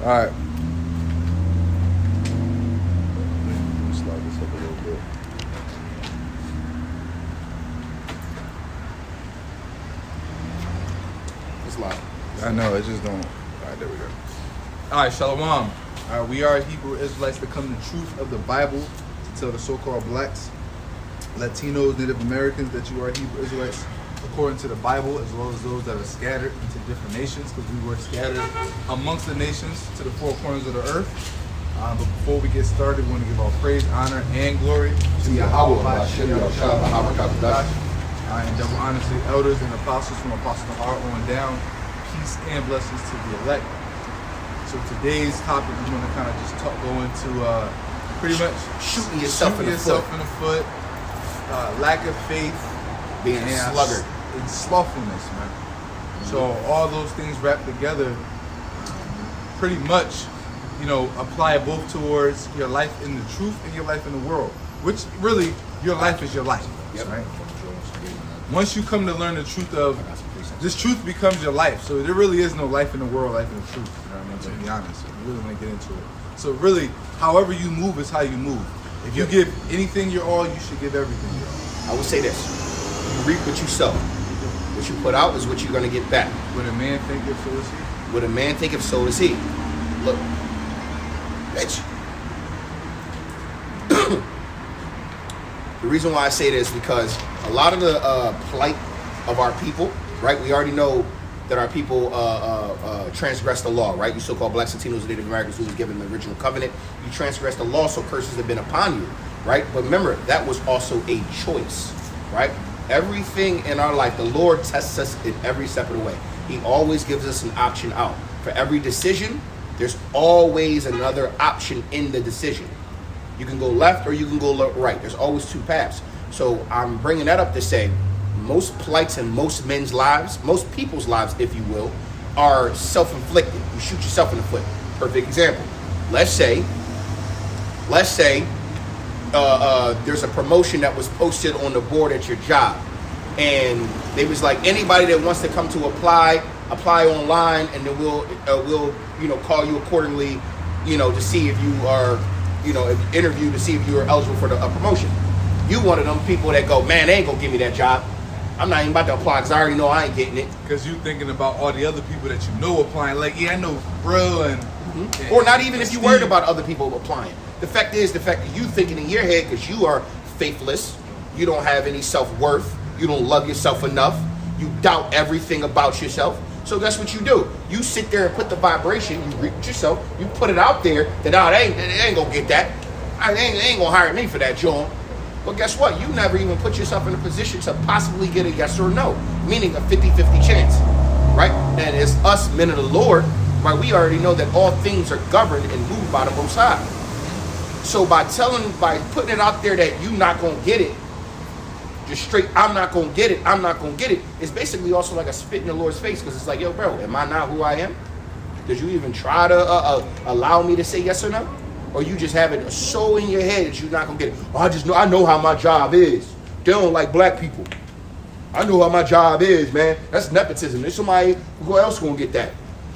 All right. Slide this up a little bit. It's live. I know, it just don't. All right, there we go. All right, Shalom. We are Hebrew Israelites that come the truth of the Bible to tell the so-called blacks, Latinos, Native Americans that you are Hebrew Israelites according to the Bible, as well as those that are scattered into different nations, because we were scattered amongst the nations to the four corners of the earth. But before we get started, we want to give all praise, honor, and glory to Yahweh, and double honor to the elders and apostles from Apostle Har on down. Peace and blessings to the elect. So today's topic, we're going to kind of just go into pretty much Shooting yourself in the foot, lack of faith, Being a sluggard. and slothfulness, man. So all those things wrapped together, pretty much, apply both towards your life in the truth and your life in the world. Which really, your life is your life, right? Once you come to learn the truth of this, truth becomes your life. So there really is no life in the world, life in the truth. You know what I mean? To be honest, if you really want to get into it. So really, however you move is how you move. If you give anything your all, you should give everything your all. I would say this: you reap what you sow. What you put out is what you're going to get back. What a man thinketh, so is he. What a man thinketh, so is he. Look, bitch. The reason why I say this is because a lot of the plight of our people, right? We already know that our people transgress the law, right? You so-called blacks, Latinos, and Native Americans who was given the original covenant. You transgress the law, so curses have been upon you, right? But remember, that was also a choice, right? Everything in our life, the Lord tests us in every step of the way. He always gives us an option out. For every decision, there's always another option in the decision. You can go left or you can go right. There's always two paths. So I'm bringing that up to say most plights in most men's lives, most people's lives, if you will, are self-inflicted. You shoot yourself in the foot. Perfect example. Let's say there's a promotion that was posted on the board at your job, and they was like, anybody that wants to come to apply online, and then we'll call you accordingly, to see if you are, interview to see if you are eligible for the promotion. You one of them people that go, man, they ain't gonna give me that job. I'm not even about to apply because I already know I ain't getting it. Because you thinking about all the other people that you know applying. Like, yeah, I know bro and or not even if you Steve. worried about other people applying. The fact that you thinking in your head, because you are faithless, you don't have any self-worth, you don't love yourself enough, you doubt everything about yourself. So that's what you do. You sit there and put the vibration, you reach yourself, you put it out there that they ain't gonna get that. They ain't gonna hire me for that job. But guess what? You never even put yourself in a position to possibly get a yes or no, meaning a 50-50 chance, right? And as us men of the Lord, right, we already know that all things are governed and moved by the Most High. So by putting it out there that you're not gonna get it, just straight, I'm not gonna get it, it's basically also like a spit in the Lord's face, because it's like, yo, bro, am I not who I am? Did you even try to allow me to say yes or no? Or you just have it so in your head that you're not gonna get it? Oh, I know how my job is. They don't like black people. I know how my job is, man. That's nepotism. There's somebody who else gonna get that.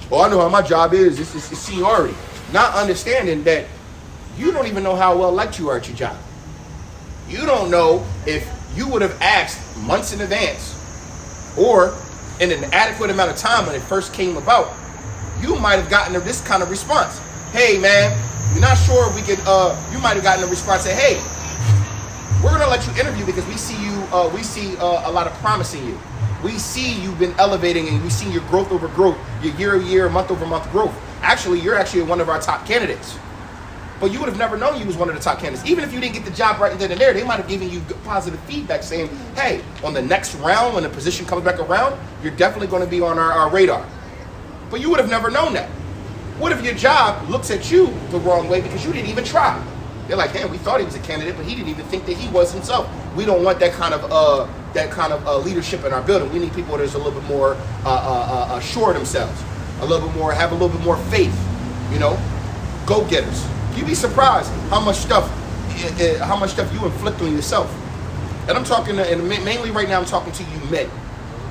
Oh, I know how my job is. It's seniority. Not understanding that you don't even know how well liked you are at your job. You don't know if you would have asked months in advance or in an adequate amount of time when it first came about, you might have gotten this kind of response. Hey, man, you're not sure if we could, you might have gotten a response say, hey, we're going to let you interview because we see a lot of promise in you. We see you've been elevating and we see your growth over growth, your year-over-year, month-over-month growth. Actually, you're actually one of our top candidates. But you would have never known you was one of the top candidates. Even if you didn't get the job right then and there, they might have given you positive feedback saying, hey, on the next round, when the position comes back around, you're definitely going to be on our radar. But you would have never known that. What if your job looks at you the wrong way because you didn't even try? They're like, damn, we thought he was a candidate, but he didn't even think that he was himself. We don't want that kind of leadership in our building. We need people that's a little bit more sure of themselves, have a little bit more faith, go-getters. You'd be surprised how much stuff you inflict on yourself. And I'm talking, and mainly right now I'm talking to you men,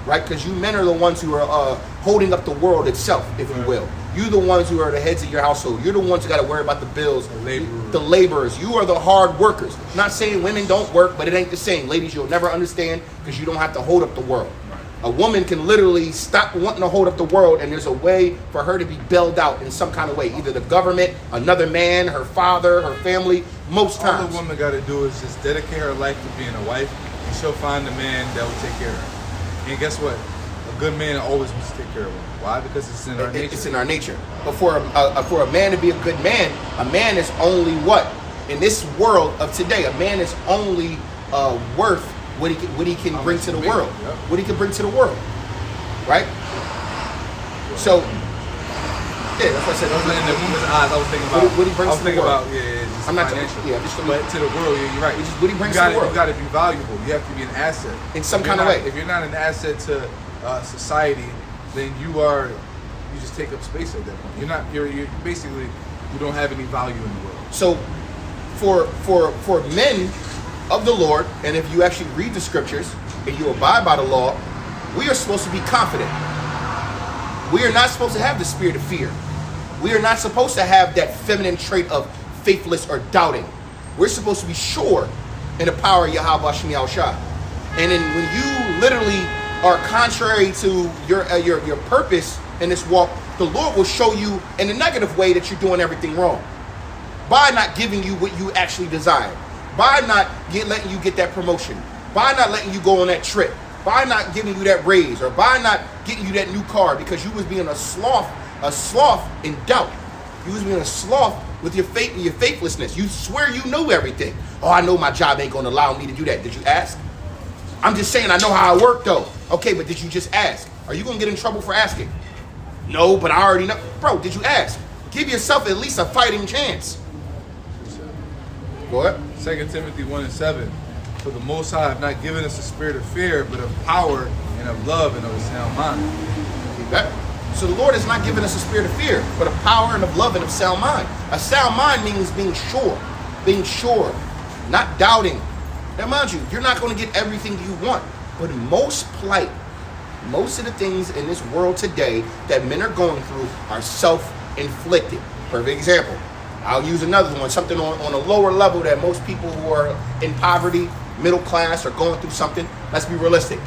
right? Because you men are the ones who are holding up the world itself, if you will. You the ones who are the heads of your household. You're the ones who got to worry about the bills. laborers. The laborers. You are the hard workers. Not saying women don't work, but it ain't the same. Ladies, you'll never understand because you don't have to hold up the world. A woman can literally stop wanting to hold up the world, and there's a way for her to be bailed out in some kind of way. Either the government, another man, her father, her family. Most All times. the woman got to do is just dedicate her life to being a wife, and she'll find a man that will take care of her. And guess what? A good man always wants to take care of her. Why? Because it's in our nature. It's in our nature. But for a man to be a good man, a man is only what? In this world of today, a man is only worth what he can bring to the world. Yep. What he can bring to the world. Right? So, yeah, that's what I said. In the woman's eyes, I was thinking about. What he brings I was to the thinking world. about, just I'm not financial. just But to the world, you're right. It's just what he brings you to the world. You got to be valuable. You have to be an asset In some If you're kind of not- way. If you're not an asset to society, then you just take up space at that point. You're basically, you don't have any value in the world. So, for men of the Lord, and if you actually read the scriptures and you abide by the law, we are supposed to be confident. We are not supposed to have the spirit of fear. We are not supposed to have that feminine trait of faithless or doubting. We're supposed to be sure in the power of Yahweh Shemi Al Shah. And then when you literally are contrary to your purpose in this walk, the Lord will show you in a negative way that you're doing everything wrong. By not giving you what you actually desire. By not letting you get that promotion. By not letting you go on that trip. By not giving you that raise. Or by not getting you that new car because you was being a sloth in doubt. You was being a sloth with your faithlessness. You swear you know everything. Oh, I know my job ain't going to allow me to do that. Did you ask? I'm just saying I know how I work though. Okay, but did you just ask? Are you going to get in trouble for asking? No, but I already know. Bro, did you ask? Give yourself at least a fighting chance. Go ahead. 2 Timothy 1:7. For the Most High have not given us a spirit of fear, but of power and of love and of a sound mind. Okay? So the Lord has not given us a spirit of fear, but of power and of love and of sound mind. A sound mind means being sure, not doubting. Now, mind you, you're not going to get everything you want, but most of the things in this world today that men are going through are self-inflicted. Perfect example. I'll use another one, something on a lower level that most people who are in poverty, middle class, are going through something. Let's be realistic.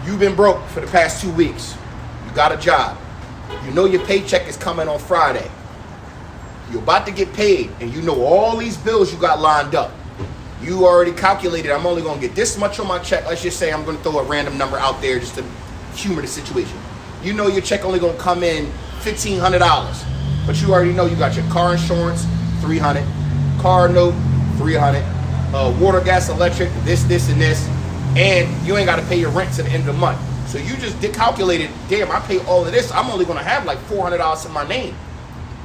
You've been broke for the past 2 weeks. You got a job. You know your paycheck is coming on Friday. You're about to get paid, and you know all these bills you got lined up. You already calculated, I'm only going to get this much on my check. Let's just say I'm going to throw a random number out there just to humor the situation. You know your check only going to come in $1,500. But you already know you got your car insurance, $300, car note, $300, water, gas, electric, this, and this, and you ain't got to pay your rent to the end of the month. So you just calculated, damn, I pay all of this, I'm only going to have like $400 in my name.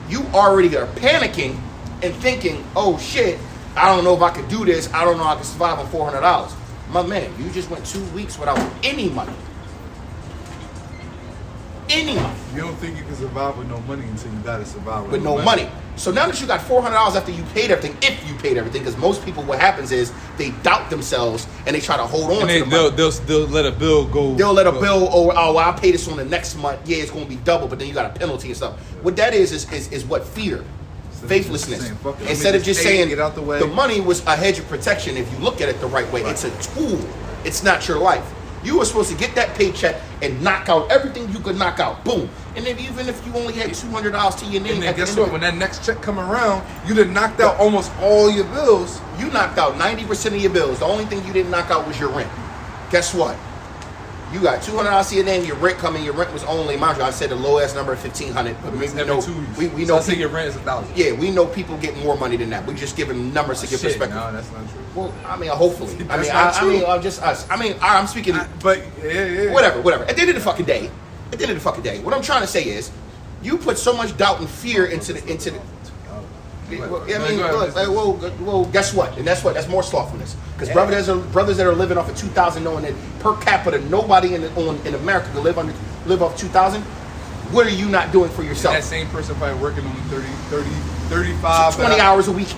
You already are panicking and thinking, oh shit, I don't know if I could do this, I don't know if I can survive on $400. My man, you just went 2 weeks without any money. Any money. You don't think you can survive with no money until you gotta survive with no money. So now that you got $400 after you paid everything, if you paid everything, because most people, what happens is they doubt themselves and they try to hold on to the money. They'll let a bill go. They'll let a bill, oh, well, I'll pay this on the next month. Yeah, it's going to be double, but then you got a penalty and stuff. What that is what? Fear. Faithlessness. Instead of just saying get out the way. The money was a hedge of protection if you look at it the right way. Right. It's a tool. It's not your life. You were supposed to get that paycheck and knock out everything you could knock out. Boom. And then even if you only had $200 to your name, and then guess what? When that next check come around, you done knocked out almost all your bills. You knocked out 90% of your bills. The only thing you didn't knock out was your rent. Guess what? You got $200 to your name. Your rent coming. Your rent was only, mind you, I said the lowest number of $1,500. But we know, we know. So I say your rent is $1,000. Yeah, we know people get more money than that. We just give them numbers to give perspective. No, that's not true. Well, I mean, hopefully. I'm just us. I'm speaking. But yeah. Whatever. At the end of the fucking day, what I'm trying to say is, you put so much doubt and fear into the. Well, guess what? And that's more slothfulness. Because brothers that are living off of 2,000, knowing that per capita nobody in America can live off 2,000. What are you not doing for yourself? And that same person probably working on $30 35 20 hours a week,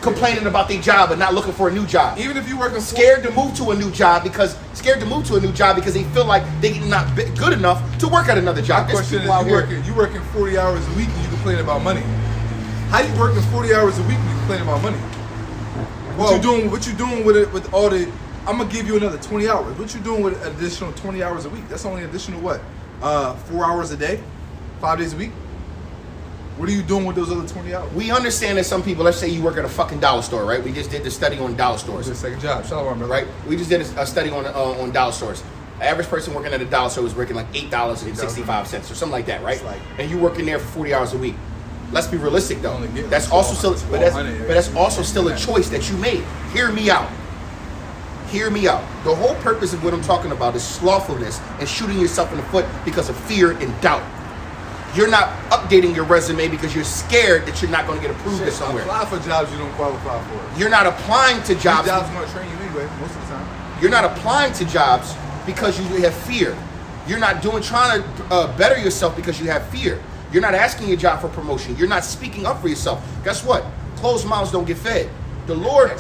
complaining about their job and not looking for a new job. Even if you're working Scared to move to a new job because they feel like they're not good enough to work at another job. My There's question is, people out here. you working 40 hours a week and you complain about money. How you working 40 hours a week and you complain about money? What you doing with it, with all the, I'm gonna give you another 20 hours. What you doing with an additional 20 hours a week? That's only additional what? 4 hours a day? 5 days a week? What are you doing with those other 20 hours? We understand that some people, let's say you work at a fucking dollar store, right? We just did the study on dollar stores. It's a second job. Shalom, brother. Right? We just did a study on dollar stores. The average person working at a dollar store was working like $8.65 or something like that, right? And you working there for 40 hours a week. Let's be realistic though. That's also still, but that's also still a choice that you made. Hear me out. Hear me out. The whole purpose of what I'm talking about is slothfulness and shooting yourself in the foot because of fear and doubt. You're not updating your resume because you're scared that you're not going to get approved at somewhere. Apply for jobs you don't qualify for. You're not applying to jobs. These jobs are going to train you anyway, most of the time. You're not applying to jobs because you have fear. You're not trying to better yourself because you have fear. You're not asking your job for promotion. You're not speaking up for yourself. Guess what? Closed mouths don't get fed. The Lord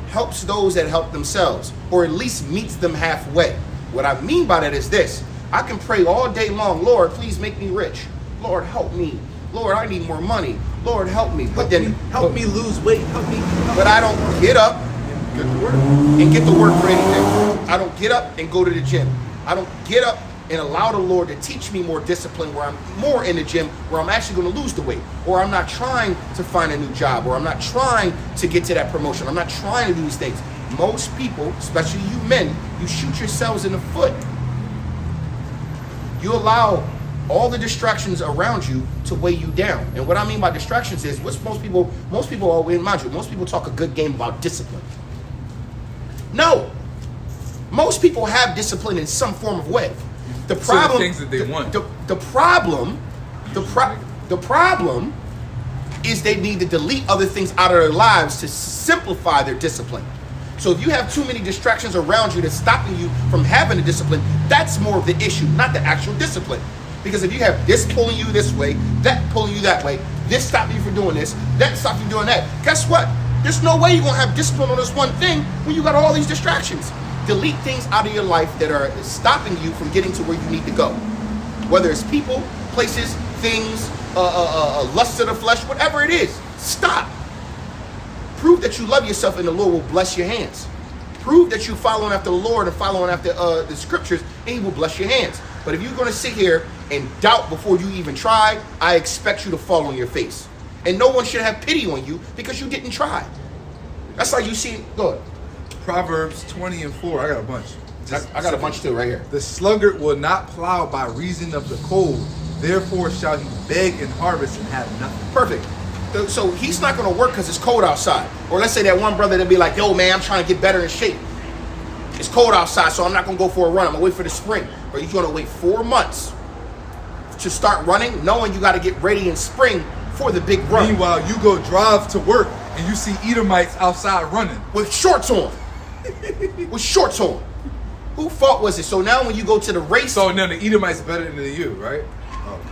helps those that help themselves, or at least meets them halfway. What I mean by that is this. I can pray all day long, Lord, please make me rich. Lord, help me. Lord, I need more money. Lord, help me. But then help me lose weight. But I don't get up and get to work for anything. I don't get up and go to the gym. I don't get up and allow the Lord to teach me more discipline where I'm more in the gym, where I'm actually going to lose the weight, or I'm not trying to find a new job, or I'm not trying to get to that promotion. I'm not trying to do these things. Most people, especially you men, you shoot yourselves in the foot. You allow all the distractions around you to weigh you down. And what I mean by distractions is, what's most people always, mind you, most people talk a good game about discipline. No. Most people have discipline in some form of way. The problem, things that they want. The problem is they need to delete other things out of their lives to simplify their discipline. So if you have too many distractions around you that's stopping you from having a discipline, that's more of the issue, not the actual discipline. Because if you have this pulling you this way, that pulling you that way, this stopping you from doing this, that stopping you doing that, guess what? There's no way you're going to have discipline on this one thing when you got all these distractions. Delete things out of your life that are stopping you from getting to where you need to go. Whether it's people, places, things, lust of the flesh, whatever it is, stop. Prove that you love yourself and the Lord will bless your hands. Prove that you're following after the Lord and following after the scriptures, and He will bless your hands. But if you're going to sit here and doubt before you even try, I expect you to fall on your face. And no one should have pity on you because you didn't try. That's how you see it. Go ahead. Proverbs 20:4. I got a bunch. I got a bunch too right here. The sluggard will not plow by reason of the cold. Therefore shall he beg and harvest and have nothing. Perfect. So he's not going to work because it's cold outside. Or let's say that one brother that'll be like, yo, man, I'm trying to get better in shape. It's cold outside, so I'm not going to go for a run. I'm going to wait for the spring. But you're going to wait 4 months to start running, knowing you got to get ready in spring for the big run. Meanwhile, you go drive to work and you see Edomites outside running. With shorts on. With shorts on. Who fault was it? So now when you go to the race. So now the Edomites better than you, right? Okay.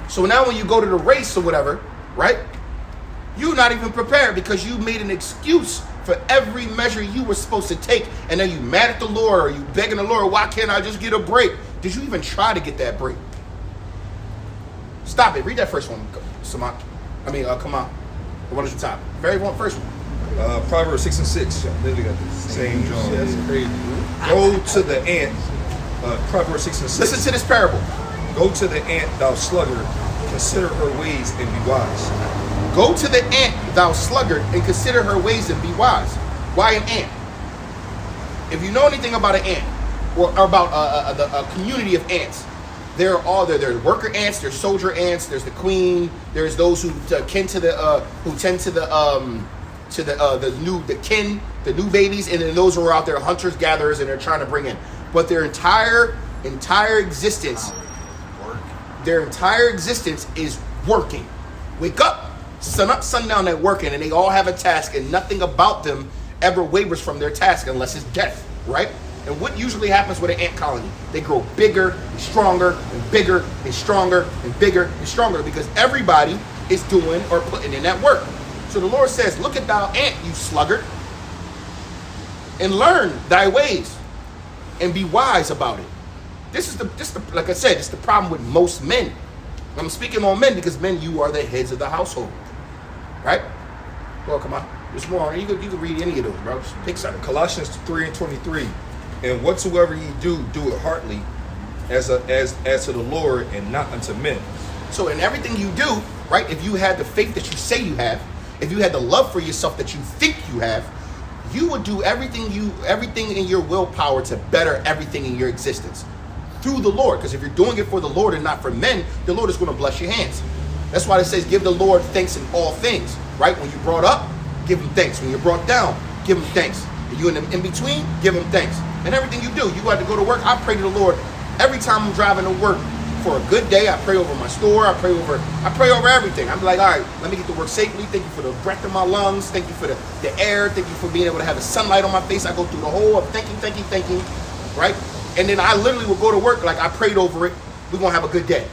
So now when you go to the race or whatever, right? You're not even prepared because you made an excuse for every measure you were supposed to take. And then you mad at the Lord, or you begging the Lord, why can't I just get a break? Did you even try to get that break? Stop it. Read that first one, Samat. Come on. The one at the top. First one. Proverbs 6:6. Literally got the same John. That's crazy. Go to the ant. Proverbs 6:6. Listen to this parable. Go to the ant, thou sluggard. Consider her ways and be wise. Go to the ant, thou sluggard, and consider her ways and be wise. Why an ant? If you know anything about an ant, or about a community of ants, there are all there. There's worker ants, there's soldier ants, there's the queen, there's those who tend to the new babies, and then those who are out there hunters gatherers and they're trying to bring in. But their entire existence, is working. Wake up, sun up, sundown, they're working, and they all have a task, and nothing about them ever wavers from their task unless it's death, right? And what usually happens with an ant colony? They grow bigger and stronger and bigger and stronger and bigger and stronger because everybody is doing or putting in that work. So the Lord says, look at thou ant, you sluggard, and learn thy ways and be wise about it. This is the like I said, it's the problem with most men. I'm speaking on men because men, you are the heads of the household. Right? Well, come on. There's more. You can read any of those, bro. Just pick something. Colossians 3:23, and whatsoever ye do, do it heartily, as to the Lord and not unto men. So in everything you do, right, if you had the faith that you say you have, if you had the love for yourself that you think you have, you would do everything in your willpower to better everything in your existence through the Lord. Because if you're doing it for the Lord and not for men, the Lord is going to bless your hands. That's why it says, give the Lord thanks in all things, right? When you're brought up, give him thanks. When you're brought down, give him thanks. And you in between, give him thanks. And everything you do, you got to go to work. I pray to the Lord every time I'm driving to work for a good day. I pray over my store. I pray over everything. I'm like, all right, let me get to work safely. Thank you for the breath in my lungs. Thank you for the air. Thank you for being able to have the sunlight on my face. I go through the whole of thinking, right? And then I literally will go to work like I prayed over it. We're going to have a good day.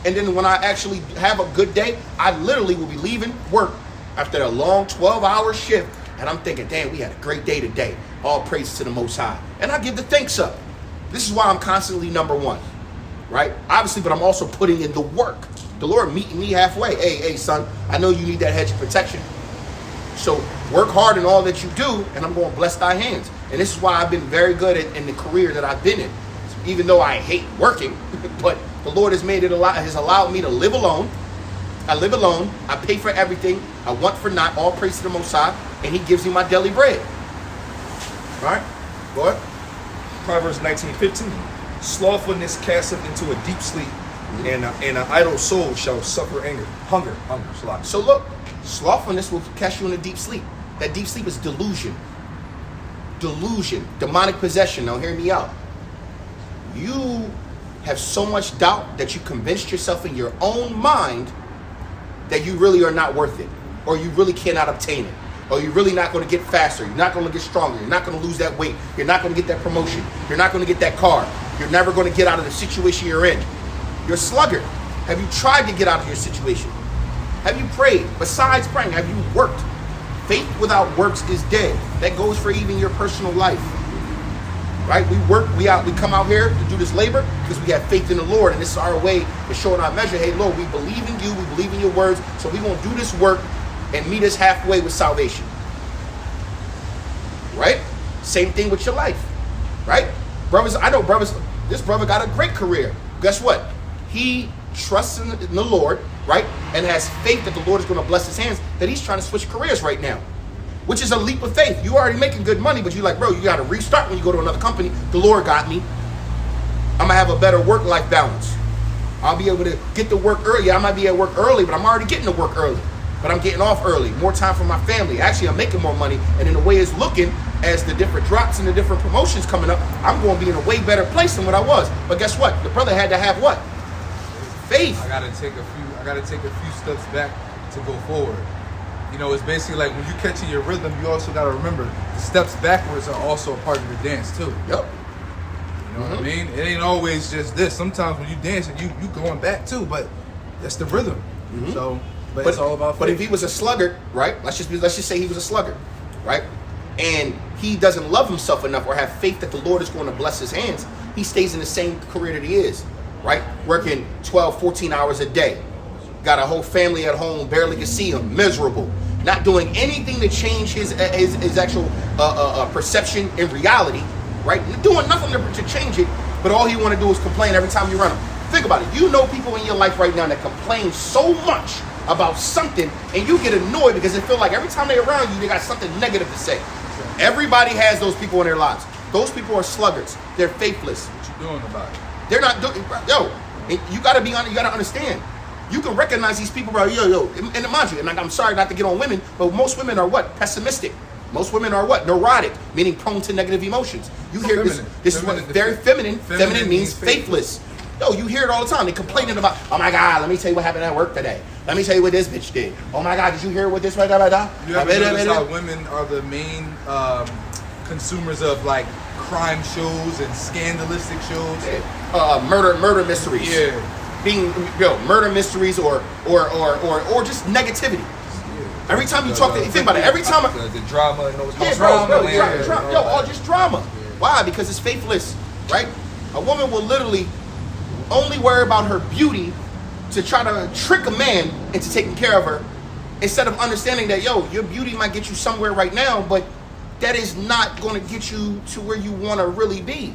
And then when I actually have a good day, I literally will be leaving work after a long 12-hour shift. And I'm thinking, damn, we had a great day today. All praise to the Most High. And I give the thanks up. This is why I'm constantly number one, right? Obviously, but I'm also putting in the work. The Lord meeting me halfway. Hey, son, I know you need that hedge of protection. So work hard in all that you do, and I'm going to bless thy hands. And this is why I've been very good in the career that I've been in. Even though I hate working, but the Lord has allowed me to live alone. I live alone. I pay for everything. I want for not. All praise to the Most High. And he gives me my daily bread. All right? Go ahead. Proverbs 19:15. Slothfulness casteth into a deep sleep, and an idle soul shall suffer hunger. Slack. So look, slothfulness will cast you in a deep sleep. That deep sleep is delusion. Demonic possession. Now hear me out. You have so much doubt that you convinced yourself in your own mind that you really are not worth it, or you really cannot obtain it, or you're really not going to get faster, you're not going to get stronger, you're not going to lose that weight, you're not going to get that promotion, you're not going to get that car, you're never going to get out of the situation you're in. You're a sluggard. Have you tried to get out of your situation? Have you prayed? Besides praying, have you worked? Faith without works is dead. That goes for even your personal life. Right? We work, we come out here to do this labor because we have faith in the Lord, and this is our way to show in our measure, hey Lord, we believe in you, we believe in your words, so we won't do this work and meet us halfway with salvation. Right? Same thing with your life. Right? Brothers, I know brothers, this brother got a great career. Guess what? He trusts in the Lord, right? And has faith that the Lord is going to bless his hands, that he's trying to switch careers right now. Which is a leap of faith. You already making good money, but you're like, bro, you got to restart when you go to another company. The Lord got me. I'm going to have a better work-life balance. I'll be able to get to work early. I might be at work early, but I'm already getting to work early. But I'm getting off early. More time for my family. Actually, I'm making more money. And in the way it's looking, as the different drops and the different promotions coming up, I'm going to be in a way better place than what I was. But guess what? The brother had to have what? Faith. I gotta take a few steps back to go forward. You know, it's basically like when you catching your rhythm, you also got to remember the steps backwards are also a part of the dance too. Yep. You know what I mean? It ain't always just this. Sometimes when you dancing, you going back too, but that's the rhythm. So, but it's all about faith. But if he was a sluggard, right? Let's just say he was a sluggard, right? And he doesn't love himself enough or have faith that the Lord is going to bless his hands. He stays in the same career that he is, right? Working 12, 14 hours a day. Got a whole family at home, barely can see him, miserable. Not doing anything to change his actual perception in reality, right? Doing nothing to change it, but all he want to do is complain every time you run him. Think about it. You know people in your life right now that complain so much about something, and you get annoyed because they feel like every time they're around you, they got something negative to say. Everybody has those people in their lives. Those people are sluggards. They're faithless. What you doing about it? They're not doing, you got to be honest. You got to understand. You can recognize these people, bro. And mind you, and I'm sorry not to get on women, but most women are what? Pessimistic. Most women are what? Neurotic, meaning prone to negative emotions. You hear this is what very feminine. Feminine means faithless. You hear it all the time. They complaining about, oh my God, let me tell you what happened at work today. Let me tell you what this bitch did. Oh my God, did you hear what this? You ever notice how women are the main consumers of like crime shows and scandalistic shows. Murder mysteries. Yeah. Being murder mysteries or just negativity. Every time you talk to, think about it. Every time, the drama and those all just drama. Why? Because it's faithless, right? A woman will literally only worry about her beauty to try to trick a man into taking care of her, instead of understanding that, your beauty might get you somewhere right now, but that is not going to get you to where you want to really be,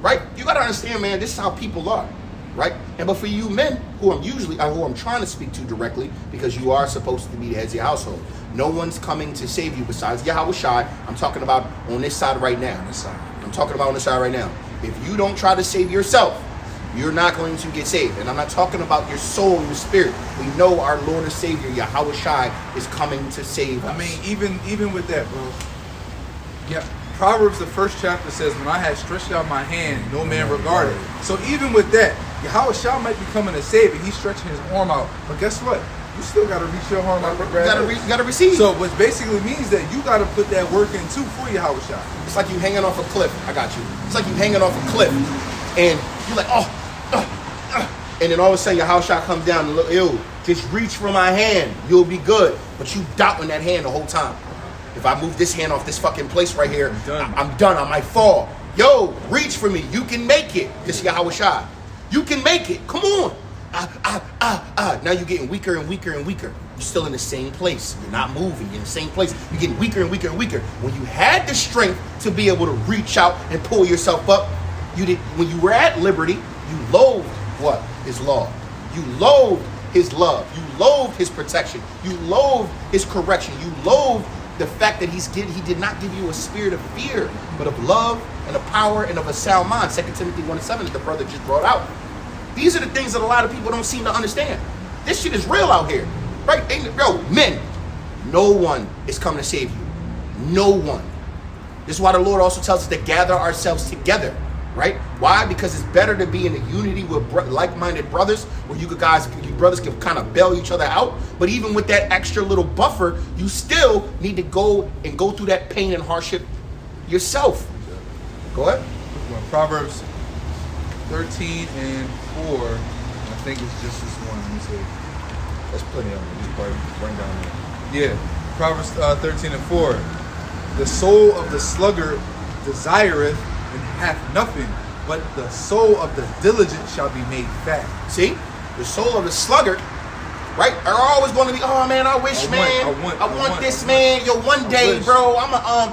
right? You got to understand, man, this is how people are, right? But for you men, who I'm trying to speak to directly, because you are supposed to be the heads of your household. No one's coming to save you besides Yahweh Shai. I'm talking about on this side right now. I'm talking about on this side right now. If you don't try to save yourself, you're not going to get saved. And I'm not talking about your soul and your spirit. We know our Lord and Savior, Yahweh Shai, is coming to save us. I mean, even with that, bro. Yeah, Proverbs, the 1st chapter says, when I had stretched out my hand, no man regarded. So even with that, Yahweh Shai might be coming to save, and he's stretching his arm out. But guess what? You still got to reach your arm out. You got to receive. So which basically means that you got to put that work in too for Yahweh Shai. It's like you hanging off a cliff. I got you. It's like you hanging off a cliff, and you're like, and then all of a sudden your house shot comes down and look, just reach for my hand, you'll be good. But you doubting that hand the whole time. If I move this hand off this fucking place right here, I'm done. I might fall. Reach for me. You can make it. This is Yahweh Shai. You can make it. Come on. Now you're getting weaker and weaker and weaker. You're still in the same place. You're not moving. You're in the same place. You're getting weaker and weaker and weaker. When you had the strength to be able to reach out and pull yourself up, you did. When you were at liberty, you loathed what? His law. You loathed his love. You loathed his protection. You loathed his correction. You loathed the fact that he did not give you a spirit of fear, but of love and of power and of a sound mind. 2 Timothy 1:7 that the brother just brought out. These are the things that a lot of people don't seem to understand. This shit is real out here, right? Men, no one is coming to save you. No one. This is why the Lord also tells us to gather ourselves together, right? Why? Because it's better to be in a unity with like-minded brothers, where you brothers can kind of bail each other out. But even with that extra little buffer, you still need to go through that pain and hardship yourself. Go ahead. Well, Proverbs 13 and 4, I think it's just this one. Let me see. That's plenty of them. Just probably bring down there. Yeah, Proverbs 13 and 4. The soul of the sluggard desireth and hath nothing, but the soul of the diligent shall be made fat. See, the soul of the sluggard, right, are always going to be, oh man, I want this, man. One day, bro, I'ma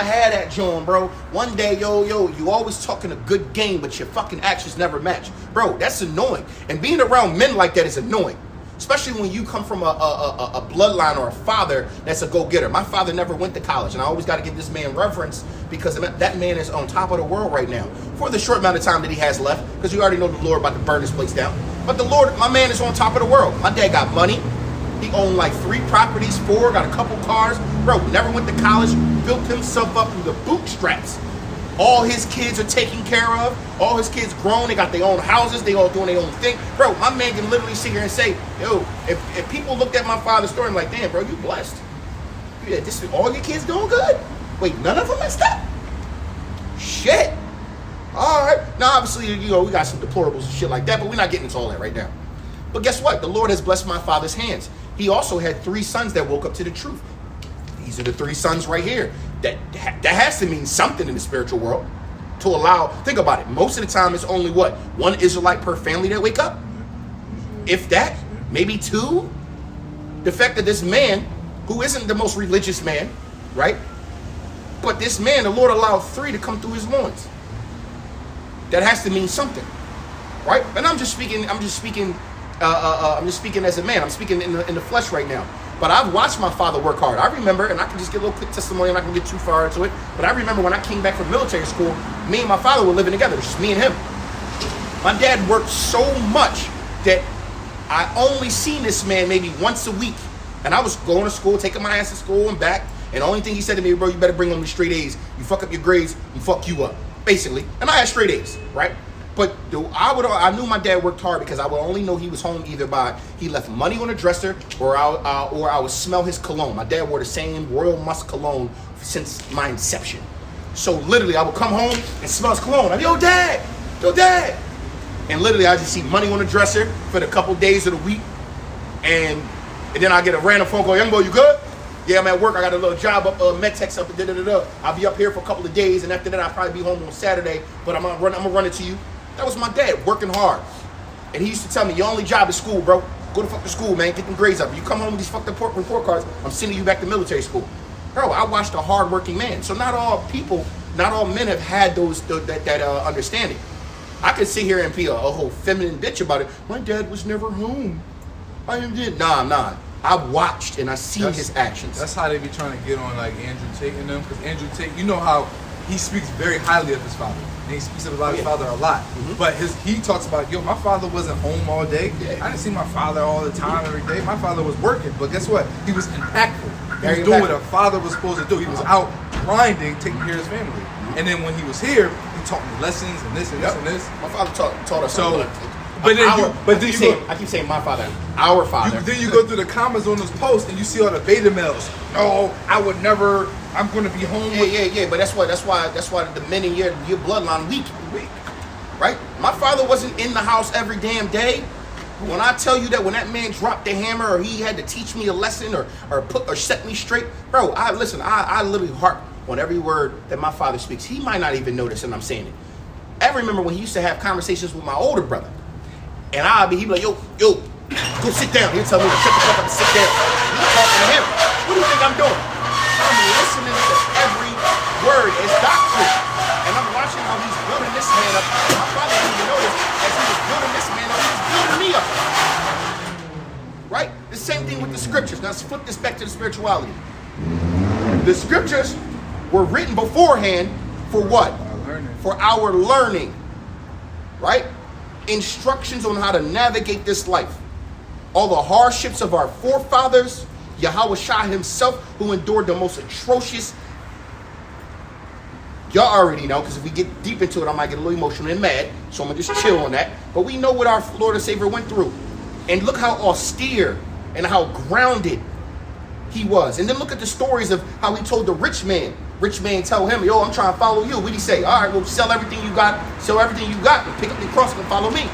have that joint, bro. One day, you always talking a good game, but your fucking actions never match, bro. That's annoying. And being around men like that is annoying. Especially when you come from a bloodline or a father that's a go-getter. My father never went to college, and I always got to give this man reverence, because that man is on top of the world right now for the short amount of time that he has left, because you already know the Lord about to burn this place down. But the Lord, my man is on top of the world. My dad got money. He owned like 3 properties, 4, got a couple cars. Bro, never went to college, built himself up through the bootstraps. All his kids are taken care of. All his kids grown. They got their own houses. They all doing their own thing. Bro, my man can literally sit here and say, if people looked at my father's story, I'm like, damn, bro, you blessed. Yeah, all your kids doing good? Wait, none of them messed up? Shit. All right. Now, obviously, we got some deplorables and shit like that, but we're not getting into all that right now. But guess what? The Lord has blessed my father's hands. He also had 3 sons that woke up to the truth. These are the 3 sons right here. That has to mean something in the spiritual world to allow. Think about it. Most of the time, it's only 1 Israelite per family that wake up. If that, maybe 2. The fact that this man, who isn't the most religious man, right? But this man, the Lord allowed 3 to come through his loins. That has to mean something, right? And I'm just speaking as a man. I'm speaking in the flesh right now. But I've watched my father work hard. I remember, and I can just get a little quick testimony. I'm not going to get too far into it. But I remember when I came back from military school, me and my father were living together. Just me and him. My dad worked so much that I only seen this man maybe once a week. And I was going to school, taking my ass to school and back. And the only thing he said to me, bro, you better bring home the straight A's. You fuck up your grades, and fuck you up. Basically. And I had straight A's, right? But I knew my dad worked hard, because I would only know he was home either by he left money on the dresser, or I would smell his cologne. My dad wore the same Royal Musk cologne since my inception. So literally, I would come home and smell his cologne. I'm, yo, dad, yo, dad. And literally, I just see money on the dresser for the couple days of the week. And then I get a random phone call. Young boy, you good? Yeah, I'm at work. I got a little job up, MedTech up, da-da-da-da. I'll be up here for a couple of days, and after that, I'll probably be home on Saturday. But I'm gonna run it to you. That was my dad, working hard. And he used to tell me, your only job is school, bro. Go to fucking school, man. Get them grades up. You come home with these fucked up report cards, I'm sending you back to military school. Bro, I watched a hard-working man. So not all people, not all men have had that understanding. I could sit here and be a whole feminine bitch about it. My dad was never home. I did. Nah. I watched and I seen his actions. That's how they be trying to get on like Andrew Tate and them, because Andrew Tate, you know how he speaks very highly of his father, and he speaks about his father a lot. But he talks about, yo, my father wasn't home all day. I didn't see my father all the time every day. My father was working, but guess what? He was impactful. He was doing what a father was supposed to do. He was out grinding, taking care of his family. And then when he was here, he taught me lessons and this and this and this. My father taught us. So, I keep saying my father, our father. Then you go through the comments on those posts and you see all the beta males. No, I would never. I'm going to be home. Yeah. But that's why the men in your bloodline weak, right? My father wasn't in the house every damn day. When I tell you that when that man dropped the hammer, or he had to teach me a lesson, or set me straight, bro. I literally harp on every word that my father speaks. He might not even notice that I'm saying it. I remember when he used to have conversations with my older brother. And he'd be like, yo, go sit down. He'd tell me to shut the fuck up and sit down. He's talking to him. What do you think I'm doing? I'm listening to every word as doctrine. And I'm watching how he's building this man up. My father didn't even notice as he was building this man up, he was building me up. Right? The same thing with the scriptures. Now let's flip this back to the spirituality. The scriptures were written beforehand for what? For our learning. Right? Instructions on how to navigate this life. All the hardships of our forefathers, Yahweh Shah himself, who endured the most atrocious. Y'all already know, because if we get deep into it, I might get a little emotional and mad, so I'm going to just chill on that. But we know what our Lord and Savior went through. And look how austere and how grounded he was. And then look at the stories of how he told the rich man. Rich man tell him, yo, I'm trying to follow you. What did he say? All right, well, sell everything you got, and pick up the cross and follow me.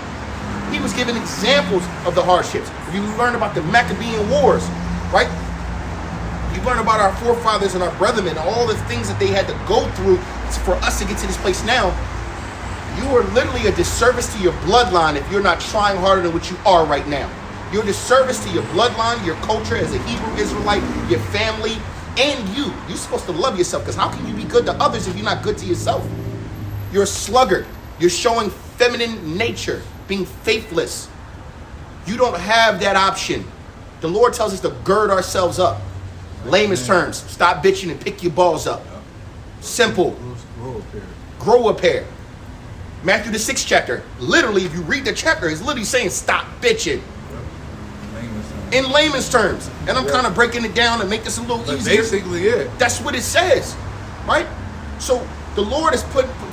He was giving examples of the hardships. If you learn about the Maccabean Wars, right? You learn about our forefathers and our brethren, all the things that they had to go through for us to get to this place now. You are literally a disservice to your bloodline if you're not trying harder than what you are right now. You're a disservice to your bloodline, your culture as a Hebrew Israelite, your family, and you. You're supposed to love yourself, because how can you be good to others if you're not good to yourself? You're a sluggard. You're showing feminine nature, being faithless. You don't have that option. The Lord tells us to gird ourselves up. Layman's terms, stop bitching and pick your balls up. Simple. Grow a pair. Matthew the 6th chapter. Literally, if you read the chapter, it's literally saying stop bitching. In layman's terms. And I'm kind of breaking it down and make this a little easier. Basically, yeah. That's what it says. Right? So the Lord has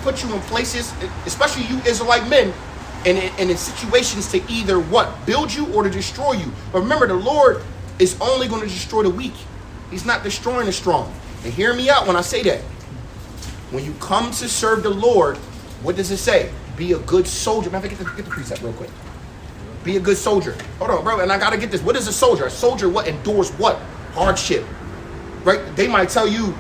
put you in places, especially you Israelite men, and in situations to either what? Build you or to destroy you. But remember, the Lord is only going to destroy the weak. He's not destroying the strong. And hear me out when I say that. When you come to serve the Lord, what does it say? Be a good soldier. Man, get the precept real quick. Be a good soldier. Hold on, bro. And I got to get this. What is a soldier? A soldier what endures what? Hardship. Right? They might tell you,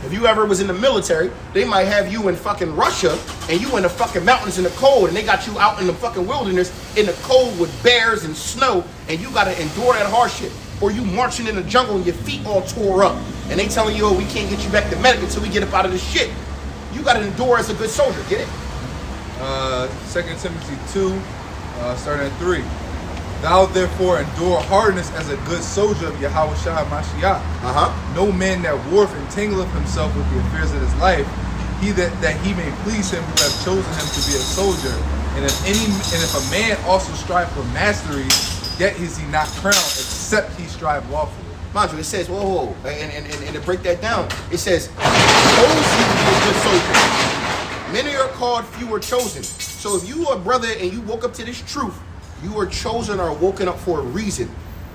if you ever was in the military, they might have you in fucking Russia and you in the fucking mountains in the cold, and they got you out in the fucking wilderness in the cold with bears and snow, and you got to endure that hardship. Or you marching in the jungle and your feet all tore up, and they telling you, oh, we can't get you back to medic until we get up out of this shit. You got to endure as a good soldier. Get it? 2 Timothy 2, starting at 3. Thou therefore endure hardness as a good soldier of Yahweh Shah Mashiach. No man that warreth entangleth himself with the affairs of his life, that he may please him who hath chosen him to be a soldier. And if a man also strive for mastery, yet is he not crowned, except he strive lawfully. Mind you, it says, whoa, and to break that down, it says, chose you to be a good soldier. Many are called, few are chosen. So if you are a brother and you woke up to this truth, you are chosen or woken up for a reason.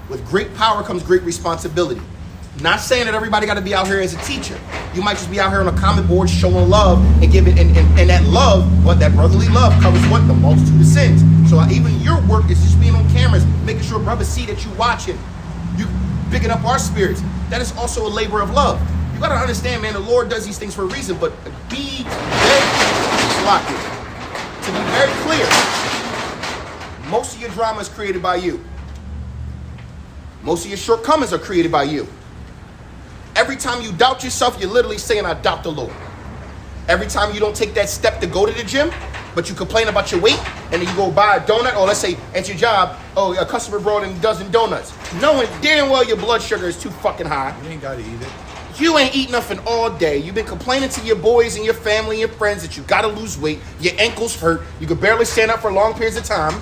With great power comes great responsibility. Not saying that everybody got to be out here as a teacher. You might just be out here on a comment board showing love and giving, and that love, what that brotherly love covers what? The multitude of sins. So even your work is just being on cameras, making sure brothers see that you watching. You picking up our spirits. That is also a labor of love. You got to understand, man, the Lord does these things for a reason, but be very locked in. To be very clear, most of your drama is created by you. Most of your shortcomings are created by you. Every time you doubt yourself, you're literally saying, I doubt the Lord. Every time you don't take that step to go to the gym, but you complain about your weight, and then you go buy a donut, or let's say at your job, oh, a customer brought in a dozen donuts, knowing damn well your blood sugar is too fucking high. You ain't gotta eat it. You ain't eating nothing all day. You've been complaining to your boys and your family and your friends that you gotta lose weight. Your ankles hurt. You can barely stand up for long periods of time.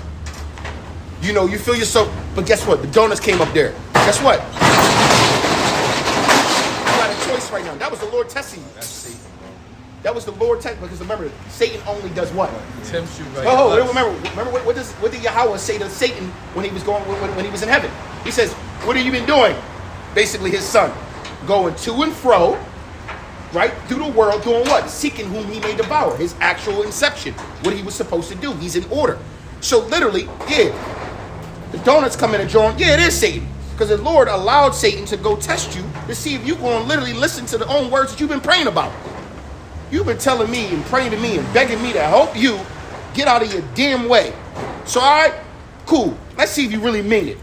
You know, you feel yourself, but guess what? The donuts came up there. Guess what? You got a choice right now. That was the Lord testing you. That's Satan, bro. That was the Lord testing, because remember, Satan only does what? Tempts you right. Oh, remember what did Yahweh say to Satan when he was when he was in heaven? He says, "What have you been doing?" Basically, his son, going to and fro, right through the world, doing what? Seeking whom he may devour. His actual inception, what he was supposed to do. He's in order. So literally, yeah, the donuts come in and join. Yeah, it is Satan, because the Lord allowed Satan to go test you to see if you going to literally listen to the own words that you've been praying about. You've been telling me and praying to me and begging me to help you get out of your damn way. So, all right, cool. Let's see if you really mean it.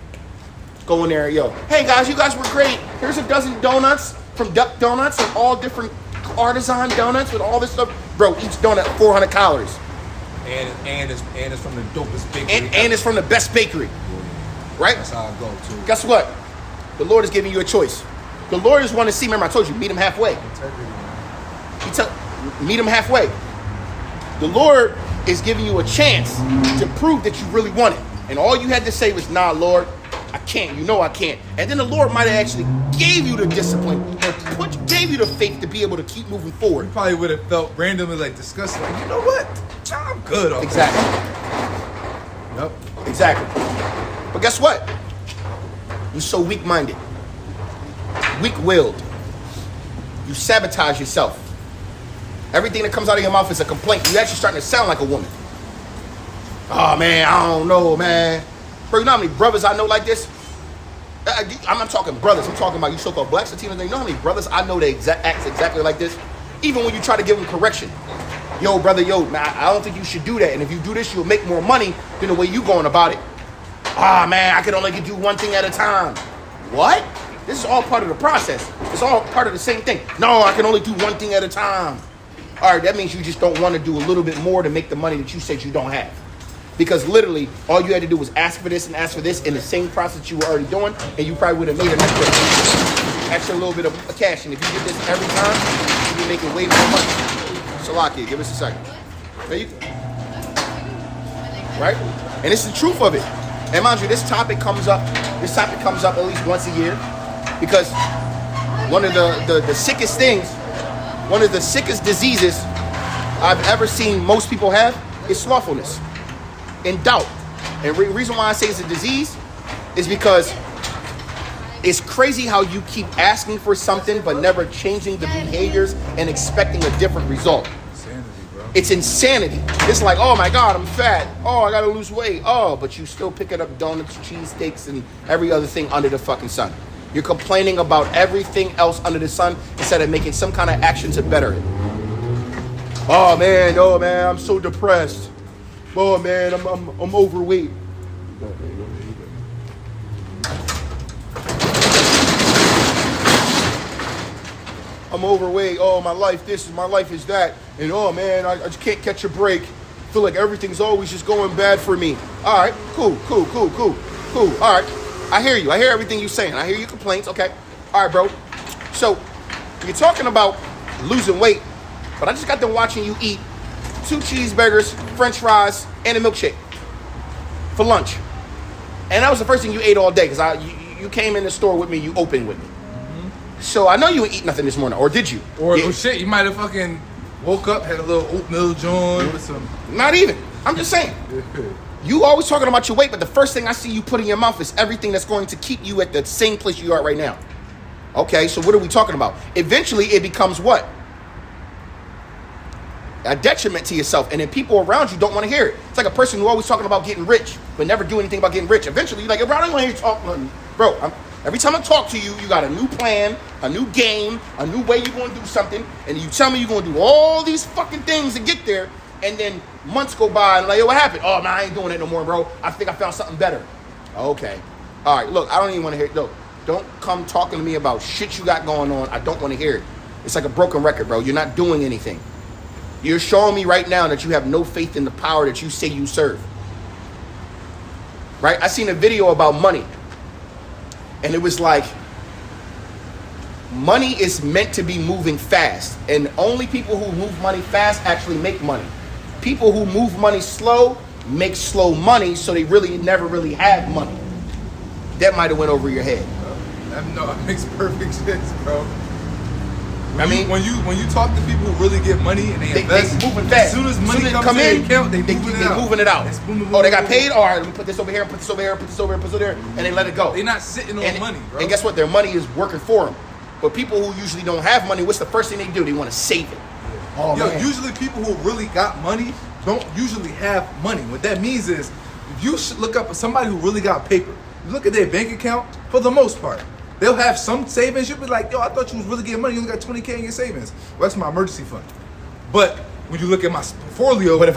Go in there, yo. Hey, guys, you guys were great. Here's a dozen donuts from Duck Donuts and all different artisan donuts with all this stuff. Bro, each donut, 400 calories. And it's from the dopest bakery. And it's from the best bakery. Right? That's how I go, too. Guess what? The Lord is giving you a choice. The Lord is wanting to see, remember I told you, meet him halfway. Integrity, man. Meet him halfway. The Lord is giving you a chance to prove that you really want it. And all you had to say was, nah, Lord, I can't. You know I can't. And then the Lord might have actually gave you the discipline and gave you the faith to be able to keep moving forward. You probably would have felt randomly like disgusted. Like, you know what? I'm good. Okay. Exactly. Yep. Exactly. But guess what? You're so weak-minded, weak-willed. You sabotage yourself. Everything that comes out of your mouth is a complaint. You're actually starting to sound like a woman. Oh, man, I don't know, man. Bro, you know how many brothers I know like this? I'm not talking brothers. I'm talking about you so-called blacks, Latinos. You know how many brothers I know that act exactly like this? Even when you try to give them correction. Yo, brother, yo, man, I don't think you should do that. And if you do this, you'll make more money than the way you going about it. Ah, man, I can only do one thing at a time. What? This is all part of the process. It's all part of the same thing. No, I can only do one thing at a time. All right, that means you just don't want to do a little bit more to make the money that you said you don't have. Because literally, all you had to do was ask for this and ask for this in the same process you were already doing, and you probably would have made an extra little bit of cash. And if you did this every time, you'd be making way more money. Salaki, give us a second. There you go. Right? And it's the truth of it. And mind you, this topic comes up at least once a year, because one of the sickest things, one of the sickest diseases I've ever seen most people have is slothfulness and doubt. And the reason why I say it's a disease is because it's crazy how you keep asking for something but never changing the behaviors and expecting a different result. Insanity, bro. It's insanity. It's like, oh my God, I'm fat. Oh, I gotta lose weight. Oh, but you still picking up donuts, cheesesteaks, and every other thing under the fucking sun. You're complaining about everything else under the sun instead of making some kind of action to better it. Oh man, I'm so depressed. Oh man, I'm overweight. I'm overweight. Oh, my life this is my life is that. And oh man, I just can't catch a break. Feel like everything's always just going bad for me. All right, cool. All right, I hear you. I hear everything you're saying. I hear your complaints. Okay. All right, bro. So you're talking about losing weight, but I just got done watching you eat 2 cheeseburgers, French fries, and a milkshake for lunch. And that was the first thing you ate all day, because you came in the store with me, you opened with me. So I know you ain't eat nothing this morning, or did you? Or yeah. Oh shit, you might have fucking woke up, had a little oatmeal joint with some. Not even. I'm just saying. You always talking about your weight, but the first thing I see you put in your mouth is everything that's going to keep you at the same place you are right now. Okay, so what are we talking about? Eventually, it becomes what? A detriment to yourself, and then people around you don't want to hear it. It's like a person who always talking about getting rich, but never do anything about getting rich. Eventually, you're like, bro, I don't want to hear you talk nothing. Bro, every time I talk to you, you got a new plan, a new game, a new way you're going to do something, and you tell me you're going to do all these fucking things to get there, and then months go by, and like, yo, what happened? Oh, man, I ain't doing it no more, bro. I think I found something better. Okay. All right, look, I don't even want to hear it. Look, don't come talking to me about shit you got going on. I don't want to hear it. It's like a broken record, bro. You're not doing anything. You're showing me right now that you have no faith in the power that you say you serve. Right? I seen a video about money. And it was like, money is meant to be moving fast. And only people who move money fast actually make money. People who move money slow make slow money, so they really never really have money. That might have went over your head. No, it makes perfect sense, bro. I mean, when you talk to people who really get money and they invest, they moving fast. as soon as money comes in, their account, they moving it out. It's oh, they got paid? All right, let me put this over here, put this over here, put this over here, put this over here, and they let it go. They're not sitting on money, bro. And guess what? Their money is working for them. But people who usually don't have money, what's the first thing they do? They want to save it. Oh, Yo, man. usually people who really got money don't usually have money. What that means is, if you should look up somebody who really got paper, you look at their bank account, for the most part, they'll have some savings. You'll be like, yo, I thought you was really getting money. You only got 20K in your savings. Well, that's my emergency fund. But when you look at my portfolio, but if